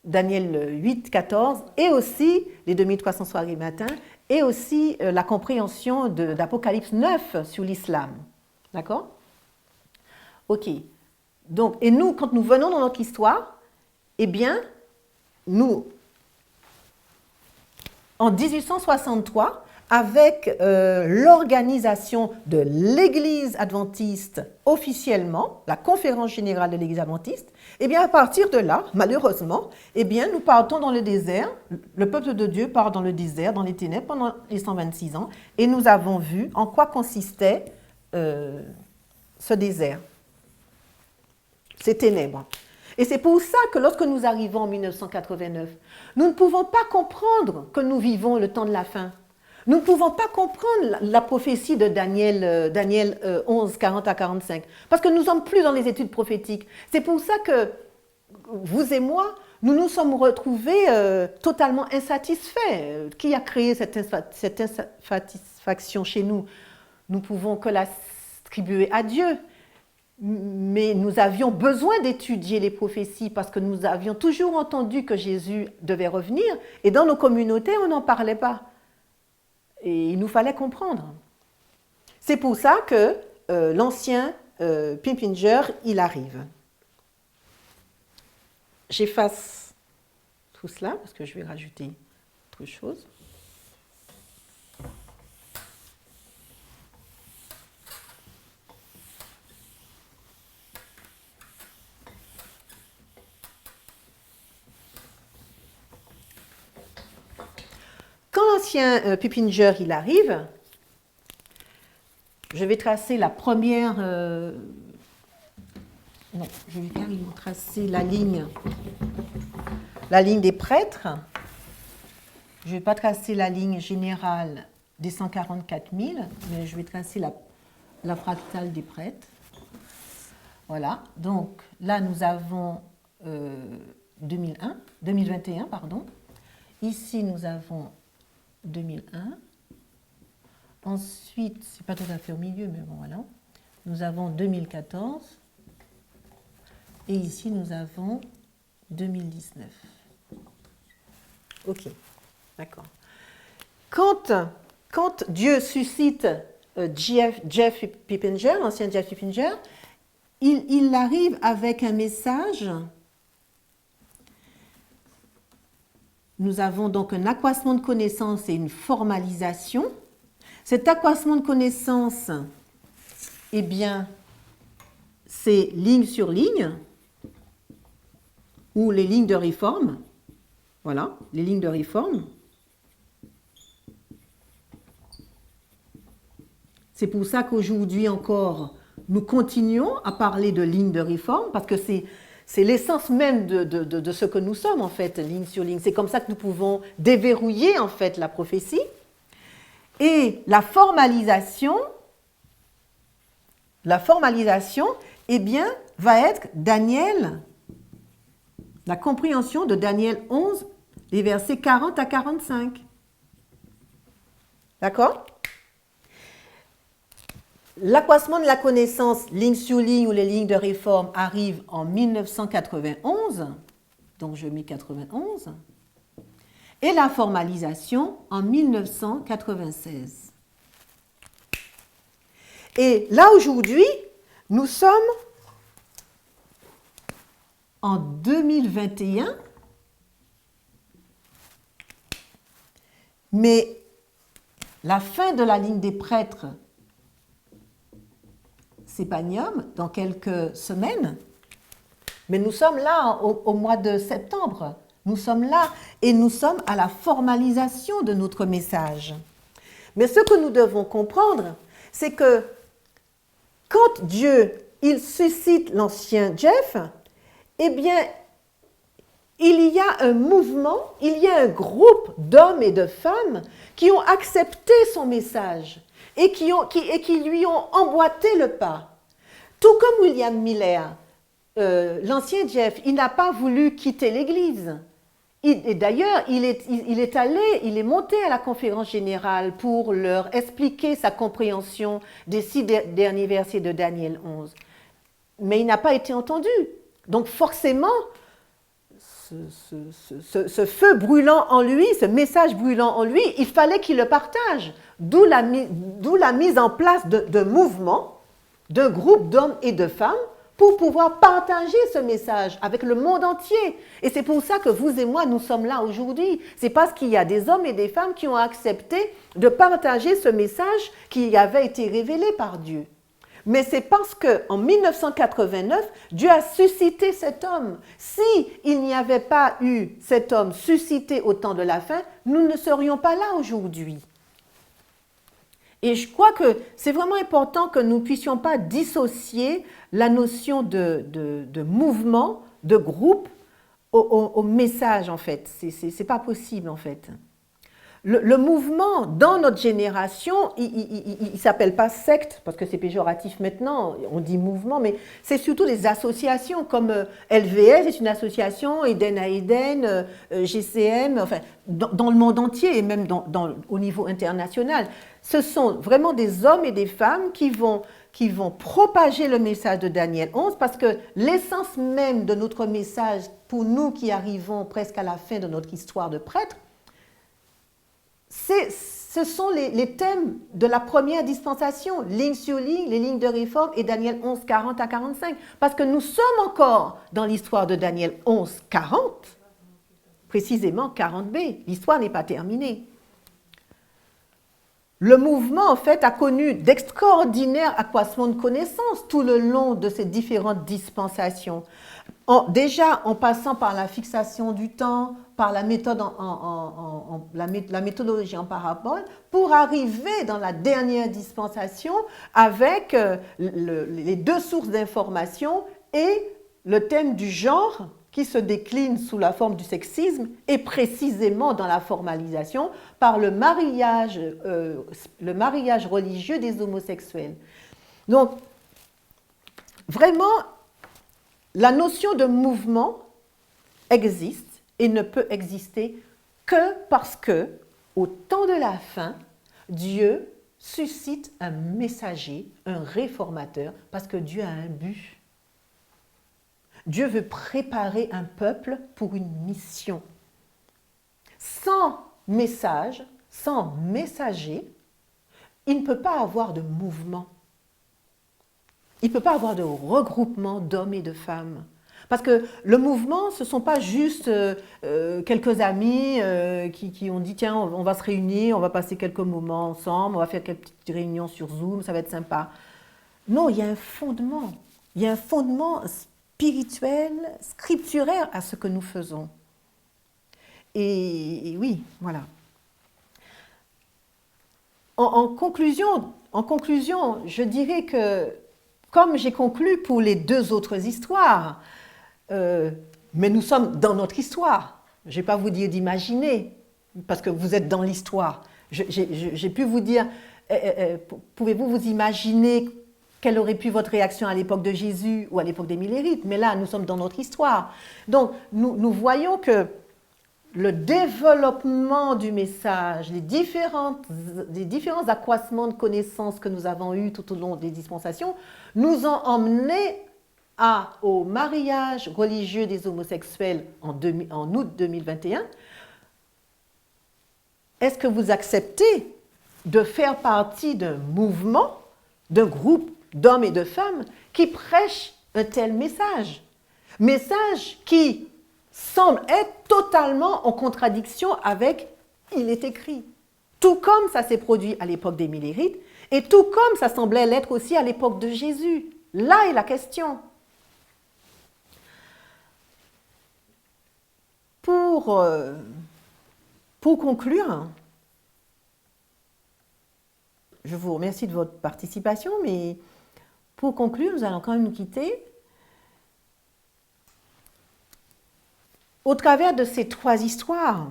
Daniel 8, 14, et aussi les 2300 soirées matin, et aussi la compréhension d'Apocalypse 9 sur l'islam. D'accord? Ok. Donc, et nous, quand nous venons dans notre histoire, eh bien, nous, en 1863, avec l'organisation de l'Église adventiste officiellement, la conférence générale de l'Église adventiste, eh bien, à partir de là, malheureusement, eh bien, nous partons dans le désert, le peuple de Dieu part dans le désert, dans les ténèbres pendant les 126 ans, et nous avons vu en quoi consistait ce désert, ces ténèbres. Et c'est pour ça que lorsque nous arrivons en 1989, nous ne pouvons pas comprendre que nous vivons le temps de la fin. Nous ne pouvons pas comprendre la prophétie de Daniel 11, 40 à 45, parce que nous ne sommes plus dans les études prophétiques. C'est pour ça que vous et moi, nous nous sommes retrouvés totalement insatisfaits. Qui a créé cette insatisfaction chez nous? Nous ne pouvons que l'attribuer à Dieu. Mais nous avions besoin d'étudier les prophéties parce que nous avions toujours entendu que Jésus devait revenir et dans nos communautés, on n'en parlait pas. Et il nous fallait comprendre. C'est pour ça que l'ancien Pippinger, il arrive. J'efface tout cela parce que je vais rajouter autre chose. Quand l'ancien Pippinger il arrive, je vais tracer la première... non, je vais carrément tracer la ligne des prêtres. Je ne vais pas tracer la ligne générale des 144 000, mais je vais tracer la fractale des prêtres. Voilà, donc là nous avons 2021, pardon. Ici nous avons 2001. Ensuite, c'est pas tout à fait au milieu, mais bon, voilà. nous avons 2014. Et ici, nous avons 2019. Ok, d'accord. Quand Dieu suscite Jeff Pippinger, l'ancien Jeff Pippinger, il arrive avec un message. Nous avons donc un accroissement de connaissances et une formalisation. Cet accroissement de connaissances, eh bien, c'est ligne sur ligne, ou les lignes de réforme. Voilà, les lignes de réforme. C'est pour ça qu'aujourd'hui encore, nous continuons à parler de lignes de réforme, parce que c'est l'essence même de ce que nous sommes, en fait, ligne sur ligne. C'est comme ça que nous pouvons déverrouiller, en fait, la prophétie. Et la formalisation, eh bien, va être Daniel, la compréhension de Daniel 11, les versets 40 à 45. D'accord? L'accroissement de la connaissance, ligne sur ligne ou les lignes de réforme, arrive en 1991, donc je mets 91, et la formalisation en 1996. Et là, aujourd'hui, nous sommes en 2021, mais la fin de la ligne des prêtres, c'est Pagnum, dans quelques semaines, mais nous sommes là au mois de septembre. Nous sommes là et nous sommes à la formalisation de notre message. Mais ce que nous devons comprendre, c'est que quand Dieu, il suscite l'ancien Jeff, eh bien, il y a un mouvement, il y a un groupe d'hommes et de femmes qui ont accepté son message et qui lui ont emboîté le pas. Tout comme William Miller, l'ancien Jeff, il n'a pas voulu quitter l'Église. Et d'ailleurs, il est monté à la conférence générale pour leur expliquer sa compréhension des 6 derniers versets de Daniel 11. Mais il n'a pas été entendu. Donc forcément, ce feu brûlant en lui, ce message brûlant en lui, il fallait qu'il le partage. D'où la mise en place de mouvements, d'un groupe d'hommes et de femmes pour pouvoir partager ce message avec le monde entier. Et c'est pour ça que vous et moi, nous sommes là aujourd'hui. C'est parce qu'il y a des hommes et des femmes qui ont accepté de partager ce message qui avait été révélé par Dieu. Mais c'est parce qu'en 1989, Dieu a suscité cet homme. S'il n'y avait pas eu cet homme suscité au temps de la fin, nous ne serions pas là aujourd'hui. Et je crois que c'est vraiment important que nous ne puissions pas dissocier la notion de mouvement, de groupe, au message, en fait. C'est pas possible, en fait. Le mouvement, dans notre génération, il ne s'appelle pas secte, parce que c'est péjoratif maintenant, on dit mouvement, mais c'est surtout des associations comme LVS, c'est une association, Eden à Eden, GCM, enfin, dans le monde entier et même au niveau international. Ce sont vraiment des hommes et des femmes qui vont propager le message de Daniel 11, parce que l'essence même de notre message, pour nous qui arrivons presque à la fin de notre histoire de prêtre, ce sont les thèmes de la première dispensation, ligne sur ligne, les lignes de réforme et Daniel 11, 40 à 45. Parce que nous sommes encore dans l'histoire de Daniel 11, 40, précisément 40b. L'histoire n'est pas terminée. Le mouvement, en fait, a connu d'extraordinaires accroissements de connaissances tout le long de ces différentes dispensations. Déjà, en passant par la fixation du temps, par la méthode la méthodologie en parabole, pour arriver dans la dernière dispensation avec les 2 sources d'information et le thème du genre qui se décline sous la forme du sexisme et précisément dans la formalisation par le mariage religieux des homosexuels. Donc, vraiment, la notion de mouvement existe et ne peut exister que parce que, au temps de la fin, Dieu suscite un messager, un réformateur, parce que Dieu a un but. Dieu veut préparer un peuple pour une mission. Sans message, sans messager, il ne peut pas avoir de mouvement. Il ne peut pas avoir de regroupement d'hommes et de femmes. Parce que le mouvement, ce ne sont pas juste quelques amis qui ont dit « Tiens, on va se réunir, on va passer quelques moments ensemble, on va faire quelques petites réunions sur Zoom, ça va être sympa. » Non, il y a un fondement. Il y a un fondement spirituel, scripturaire à ce que nous faisons. Et oui, voilà. En conclusion, je dirais que, comme j'ai conclu pour les deux autres histoires, mais nous sommes dans notre histoire. Je ne vais pas vous dire d'imaginer, parce que vous êtes dans l'histoire. J'ai pu vous dire, pouvez-vous vous imaginer quelle aurait pu votre réaction à l'époque de Jésus ou à l'époque des Millérites? Mais là, nous sommes dans notre histoire. Donc, nous voyons que le développement du message, les différents accroissements de connaissances que nous avons eus tout au long des dispensations, nous ont emmenés au mariage religieux des homosexuels en août 2021. Est-ce que vous acceptez de faire partie d'un mouvement, d'un groupe d'hommes et de femmes qui prêchent un tel message? Message qui semble être totalement en contradiction avec « il est écrit ». Tout comme ça s'est produit à l'époque des Millérites et tout comme ça semblait l'être aussi à l'époque de Jésus. Là est la question. Pour conclure, je vous remercie de votre participation, mais pour conclure, nous allons quand même nous quitter. Au travers de ces trois histoires,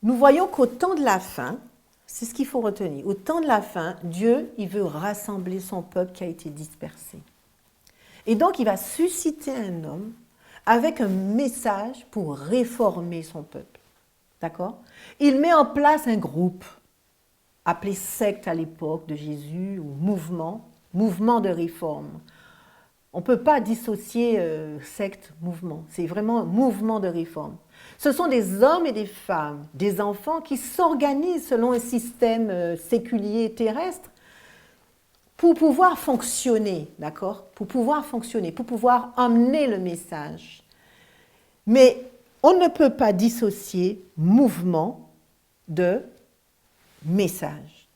nous voyons qu'au temps de la fin, c'est ce qu'il faut retenir, au temps de la fin, Dieu, il veut rassembler son peuple qui a été dispersé. Et donc, il va susciter un homme avec un message pour réformer son peuple. D'accord? Il met en place un groupe, appelé secte à l'époque de Jésus, ou mouvement de réforme. On ne peut pas dissocier secte, mouvement. C'est vraiment un mouvement de réforme. Ce sont des hommes et des femmes, des enfants qui s'organisent selon un système séculier terrestre pour pouvoir fonctionner, d'accord? Pour pouvoir fonctionner, pour pouvoir emmener le message. Mais on ne peut pas dissocier mouvement de message.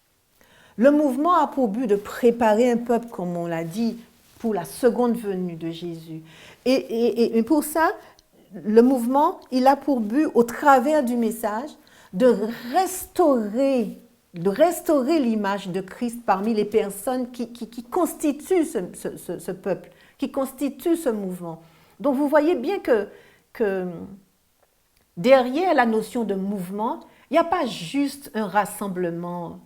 Le mouvement a pour but de préparer un peuple, comme on l'a dit, pour la seconde venue de Jésus. Et pour ça, le mouvement, il a pour but, au travers du message, de restaurer l'image de Christ parmi les personnes qui constituent ce peuple, qui constituent ce mouvement. Donc vous voyez bien que derrière la notion de mouvement, il n'y a pas juste un rassemblement.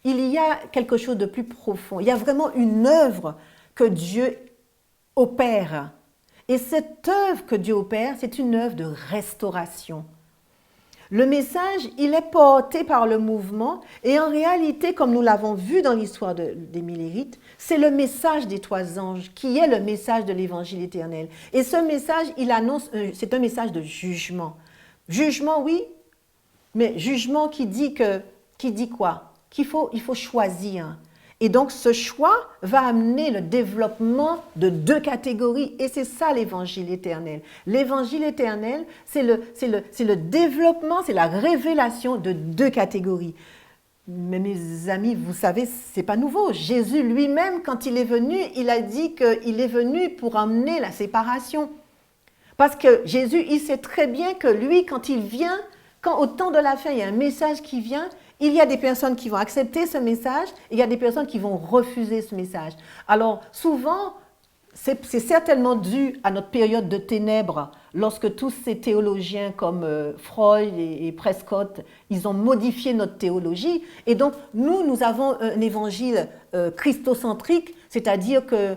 Il y a quelque chose de plus profond. Il y a vraiment une œuvre que Dieu opère. Et cette œuvre que Dieu opère, c'est une œuvre de restauration. Le message, il est porté par le mouvement et en réalité, comme nous l'avons vu dans l'histoire des Millérites, c'est le message des trois anges qui est le message de l'évangile éternel. Et ce message, il annonce, c'est un message de jugement. Jugement, oui, mais jugement qui dit quoi? Il faut choisir. Et donc, ce choix va amener le développement de deux catégories. Et c'est ça l'évangile éternel. L'évangile éternel, c'est le développement, c'est la révélation de deux catégories. Mais mes amis, vous savez, ce n'est pas nouveau. Jésus lui-même, quand il est venu, il a dit qu'il est venu pour amener la séparation. Parce que Jésus, il sait très bien que lui, quand il vient, quand au temps de la fin, il y a un message qui vient, il y a des personnes qui vont accepter ce message et il y a des personnes qui vont refuser ce message. Alors, souvent, c'est certainement dû à notre période de ténèbres, lorsque tous ces théologiens comme Freud et Prescott, ils ont modifié notre théologie. Et donc, nous avons un évangile christocentrique, c'est-à-dire que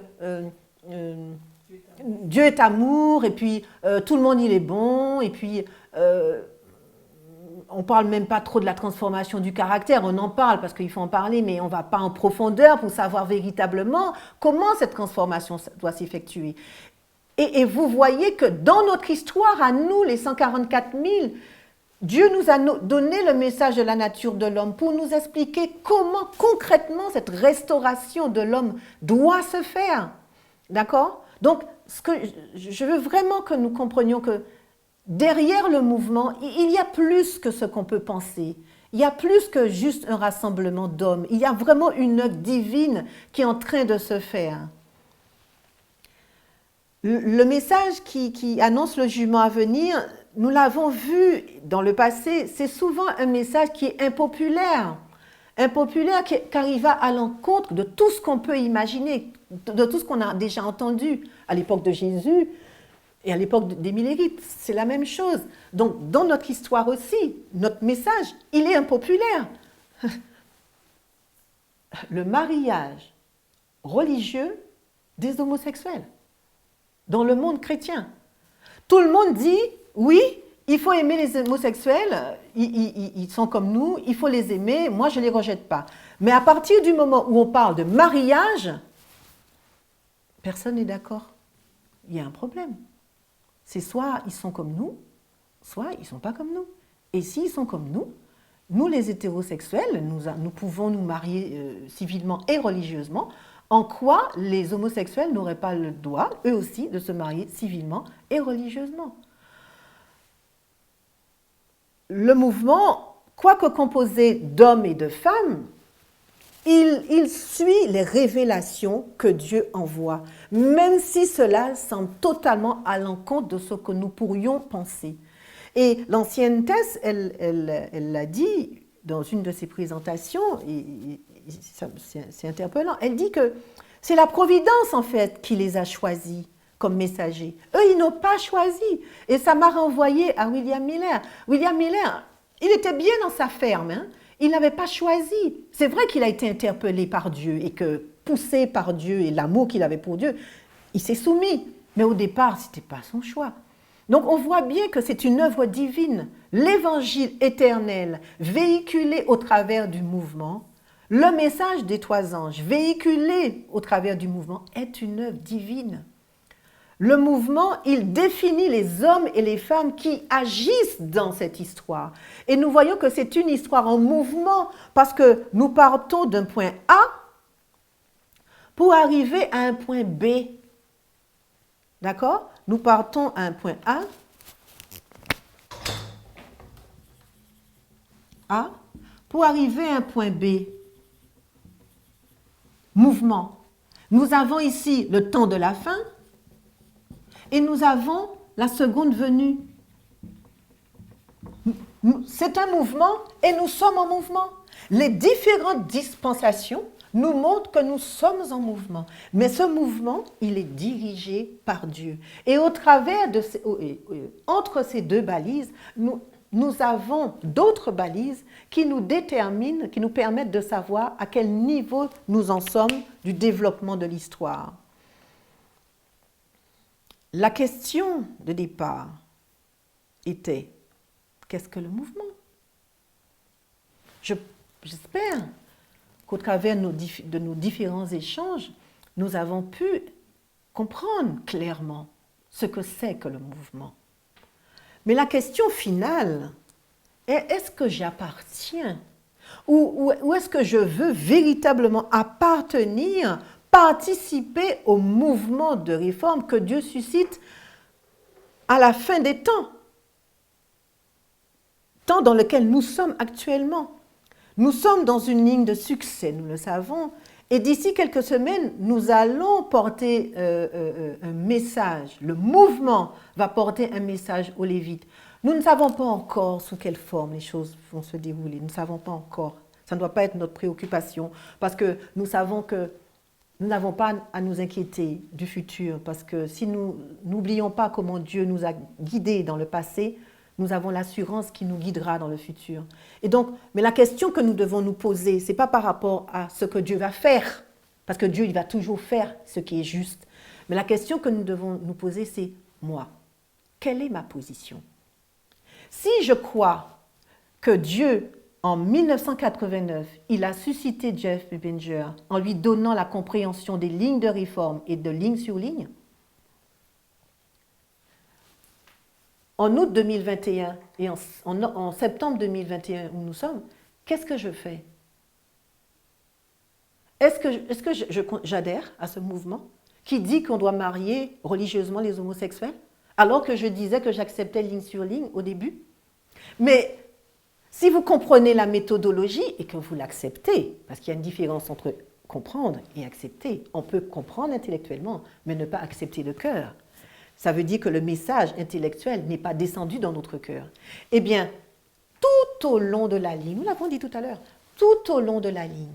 Dieu est amour, et puis tout le monde, il est bon, et puis on ne parle même pas trop de la transformation du caractère, on en parle parce qu'il faut en parler, mais on ne va pas en profondeur pour savoir véritablement comment cette transformation doit s'effectuer. Et vous voyez que dans notre histoire, à nous, les 144 000, Dieu nous a donné le message de la nature de l'homme pour nous expliquer comment concrètement cette restauration de l'homme doit se faire. D'accord? Donc, je veux vraiment que nous comprenions que derrière le mouvement, il y a plus que ce qu'on peut penser. Il y a plus que juste un rassemblement d'hommes. Il y a vraiment une œuvre divine qui est en train de se faire. Le message qui annonce le jugement à venir, nous l'avons vu dans le passé, c'est souvent un message qui est impopulaire. Impopulaire car il va à l'encontre de tout ce qu'on peut imaginer, de tout ce qu'on a déjà entendu à l'époque de Jésus et à l'époque des Milérites. C'est la même chose. Donc, dans notre histoire aussi, notre message, il est impopulaire. Le mariage religieux des homosexuels dans le monde chrétien. Tout le monde dit, oui, il faut aimer les homosexuels, ils sont comme nous, il faut les aimer, moi je ne les rejette pas. Mais à partir du moment où on parle de mariage, personne n'est d'accord. Il y a un problème. C'est soit ils sont comme nous, soit ils ne sont pas comme nous. Et s'ils sont comme nous les hétérosexuels, nous pouvons nous marier civilement et religieusement, en quoi les homosexuels n'auraient pas le droit, eux aussi, de se marier civilement et religieusement. Le mouvement, quoique composé d'hommes et de femmes, il suit les révélations que Dieu envoie, même si cela semble totalement à l'encontre de ce que nous pourrions penser. Et l'ancienne Thèse, elle l'a dit dans une de ses présentations, et c'est interpellant, elle dit que c'est la providence en fait qui les a choisis comme messagers. Eux, ils n'ont pas choisi. Et ça m'a renvoyé à William Miller. William Miller, il était bien dans sa ferme, hein? Il n'avait pas choisi. C'est vrai qu'il a été interpellé par Dieu et que, poussé par Dieu et l'amour qu'il avait pour Dieu, il s'est soumis. Mais au départ, ce n'était pas son choix. Donc on voit bien que c'est une œuvre divine. L'évangile éternel véhiculé au travers du mouvement, le message des trois anges véhiculé au travers du mouvement est une œuvre divine. Le mouvement, il définit les hommes et les femmes qui agissent dans cette histoire. Et nous voyons que c'est une histoire en mouvement parce que nous partons d'un point A pour arriver à un point B. D'accord? Nous partons à un point A pour arriver à un point B. Mouvement. Nous avons ici le temps de la fin. Et nous avons la seconde venue. C'est un mouvement et nous sommes en mouvement. Les différentes dispensations nous montrent que nous sommes en mouvement. Mais ce mouvement, il est dirigé par Dieu. Et au travers de entre ces deux balises, nous avons d'autres balises qui nous déterminent, qui nous permettent de savoir à quel niveau nous en sommes du développement de l'histoire. La question de départ était, qu'est-ce que le mouvement? J'espère qu'au travers de nos différents échanges, nous avons pu comprendre clairement ce que c'est que le mouvement. Mais la question finale est, est-ce que j'appartiens? Ou est-ce que je veux véritablement appartenir, participer au mouvement de réforme que Dieu suscite à la fin des temps dans lequel nous sommes actuellement. Nous sommes dans une ligne de succès, nous le savons, et d'ici quelques semaines, nous allons porter un message. Le mouvement va porter un message aux Lévites. Nous ne savons pas encore sous quelle forme les choses vont se dérouler. Nous ne savons pas encore. Ça ne doit pas être notre préoccupation, parce que nous savons que nous n'avons pas à nous inquiéter du futur, parce que si nous n'oublions pas comment Dieu nous a guidés dans le passé, nous avons l'assurance qui nous guidera dans le futur. Et donc, mais la question que nous devons nous poser, ce n'est pas par rapport à ce que Dieu va faire, parce que Dieu, il va toujours faire ce qui est juste. Mais la question que nous devons nous poser, c'est moi. Quelle est ma position? Si je crois que Dieu, en 1989, il a suscité Jeff Bibinger en lui donnant la compréhension des lignes de réforme et de ligne sur ligne. En août 2021 et en septembre 2021 où nous sommes, qu'est-ce que je fais? Est-ce que j'adhère à ce mouvement qui dit qu'on doit marier religieusement les homosexuels, alors que je disais que j'acceptais ligne sur ligne au début? Mais si vous comprenez la méthodologie et que vous l'acceptez, parce qu'il y a une différence entre comprendre et accepter, on peut comprendre intellectuellement, mais ne pas accepter le cœur. Ça veut dire que le message intellectuel n'est pas descendu dans notre cœur. Eh bien, tout au long de la ligne, nous l'avons dit tout à l'heure, tout au long de la ligne,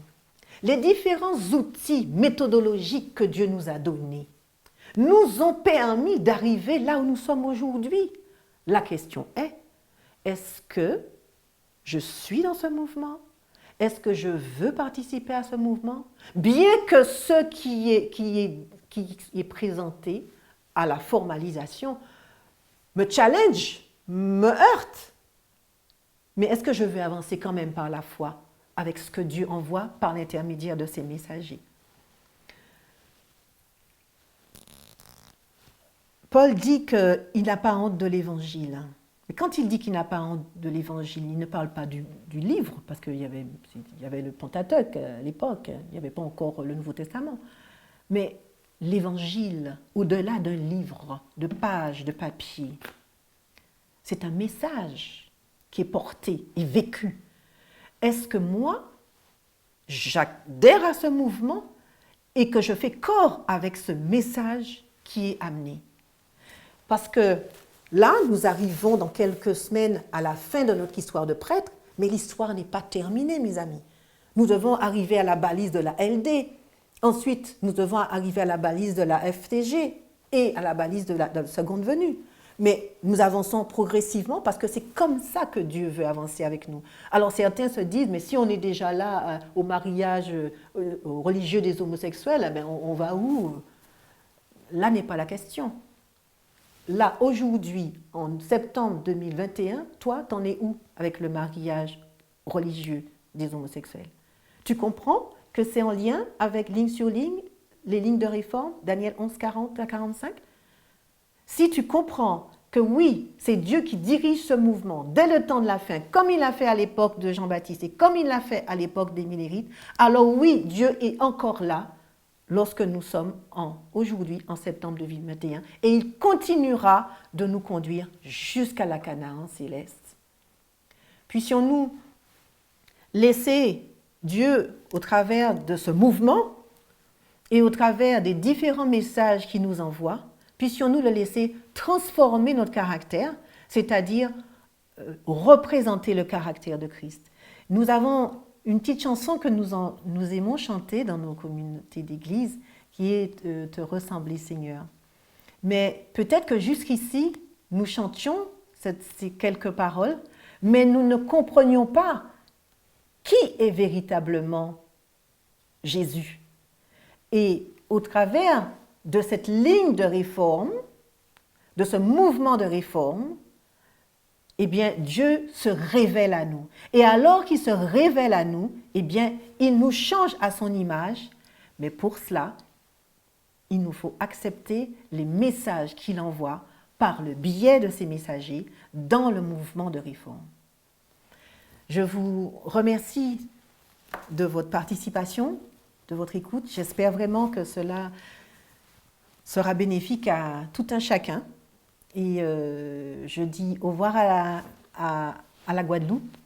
les différents outils méthodologiques que Dieu nous a donnés nous ont permis d'arriver là où nous sommes aujourd'hui. La question est-ce que je suis dans ce mouvement? Est-ce que je veux participer à ce mouvement? Bien que ce qui est présenté à la formalisation me challenge, me heurte. Mais est-ce que je veux avancer quand même par la foi avec ce que Dieu envoie par l'intermédiaire de ses messagers? Paul dit qu'il n'a pas honte de l'Évangile. Mais quand il dit qu'il n'a pas honte de l'Évangile, il ne parle pas du livre, parce qu'il y avait le Pentateuque à l'époque, il n'y avait pas encore le Nouveau Testament. Mais l'Évangile, au-delà d'un livre, de pages, de papier, c'est un message qui est porté et vécu. Est-ce que moi, j'adhère à ce mouvement et que je fais corps avec ce message qui est amené? Parce que là, nous arrivons dans quelques semaines à la fin de notre histoire de prêtre, mais l'histoire n'est pas terminée, mes amis. Nous devons arriver à la balise de la LD. Ensuite, nous devons arriver à la balise de la FTG et à la balise de la seconde venue. Mais nous avançons progressivement parce que c'est comme ça que Dieu veut avancer avec nous. Alors certains se disent, mais si on est déjà là au mariage religieux des homosexuels, eh bien, on va où? Là n'est pas la question. Là, aujourd'hui, en septembre 2021, toi, t'en es où avec le mariage religieux des homosexuels? Tu comprends que c'est en lien avec ligne sur ligne, les lignes de réforme, Daniel 11, 40 à 45? Si tu comprends que oui, c'est Dieu qui dirige ce mouvement dès le temps de la fin, comme il l'a fait à l'époque de Jean-Baptiste et comme il l'a fait à l'époque des Millérites, alors oui, Dieu est encore là lorsque nous sommes aujourd'hui, en septembre 2021, et il continuera de nous conduire jusqu'à la Canaan céleste. Puissions-nous laisser Dieu, au travers de ce mouvement et au travers des différents messages qu'il nous envoie, puissions-nous le laisser transformer notre caractère, c'est-à-dire représenter le caractère de Christ. Nous avons une petite chanson que nous aimons chanter dans nos communautés d'église, qui est « Te ressembler Seigneur ». Mais peut-être que jusqu'ici, nous chantions ces quelques paroles, mais nous ne comprenions pas qui est véritablement Jésus. Et au travers de cette ligne de réforme, de ce mouvement de réforme, eh bien, Dieu se révèle à nous. Et alors qu'il se révèle à nous, eh bien, il nous change à son image. Mais pour cela, il nous faut accepter les messages qu'il envoie par le biais de ses messagers dans le mouvement de réforme. Je vous remercie de votre participation, de votre écoute. J'espère vraiment que cela sera bénéfique à tout un chacun. Et je dis au revoir à la Guadeloupe,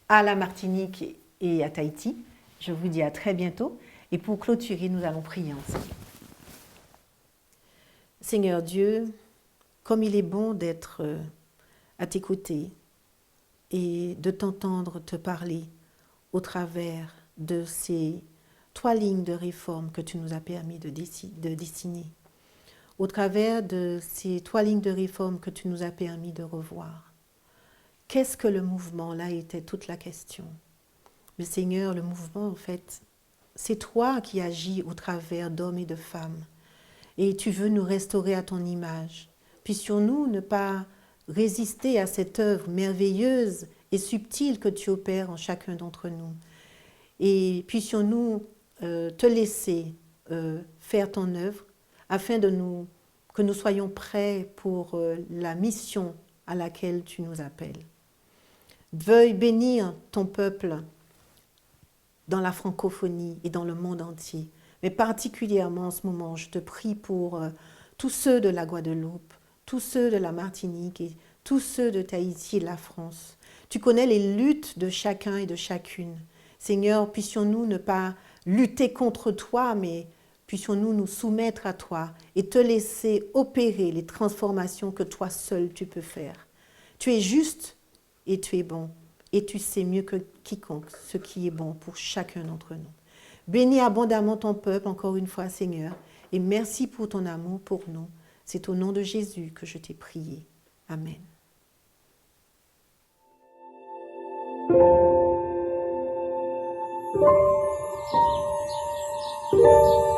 à la Martinique et à Tahiti. Je vous dis à très bientôt. Et pour clôturer, nous allons prier ensemble. Seigneur Dieu, comme il est bon d'être à tes côtés et de t'entendre te parler au travers de ces 3 lignes de réforme que tu nous as permis de dessiner. Au travers de ces 3 lignes de réforme que tu nous as permis de revoir. Qu'est-ce que le mouvement? Là était toute la question. Mais Seigneur, le mouvement, en fait, c'est toi qui agis au travers d'hommes et de femmes. Et tu veux nous restaurer à ton image. Puissions-nous ne pas résister à cette œuvre merveilleuse et subtil que tu opères en chacun d'entre nous. Et puissions-nous te laisser faire ton œuvre afin que nous soyons prêts pour la mission à laquelle tu nous appelles. Veuille bénir ton peuple dans la francophonie et dans le monde entier. Mais particulièrement en ce moment, je te prie pour tous ceux de la Guadeloupe, tous ceux de la Martinique et tous ceux de Tahiti et de la France. Tu connais les luttes de chacun et de chacune. Seigneur, puissions-nous ne pas lutter contre toi, mais puissions-nous nous soumettre à toi et te laisser opérer les transformations que toi seul tu peux faire. Tu es juste et tu es bon, et tu sais mieux que quiconque ce qui est bon pour chacun d'entre nous. Bénis abondamment ton peuple, encore une fois, Seigneur, et merci pour ton amour pour nous. C'est au nom de Jésus que je t'ai prié. Amen. Thank you.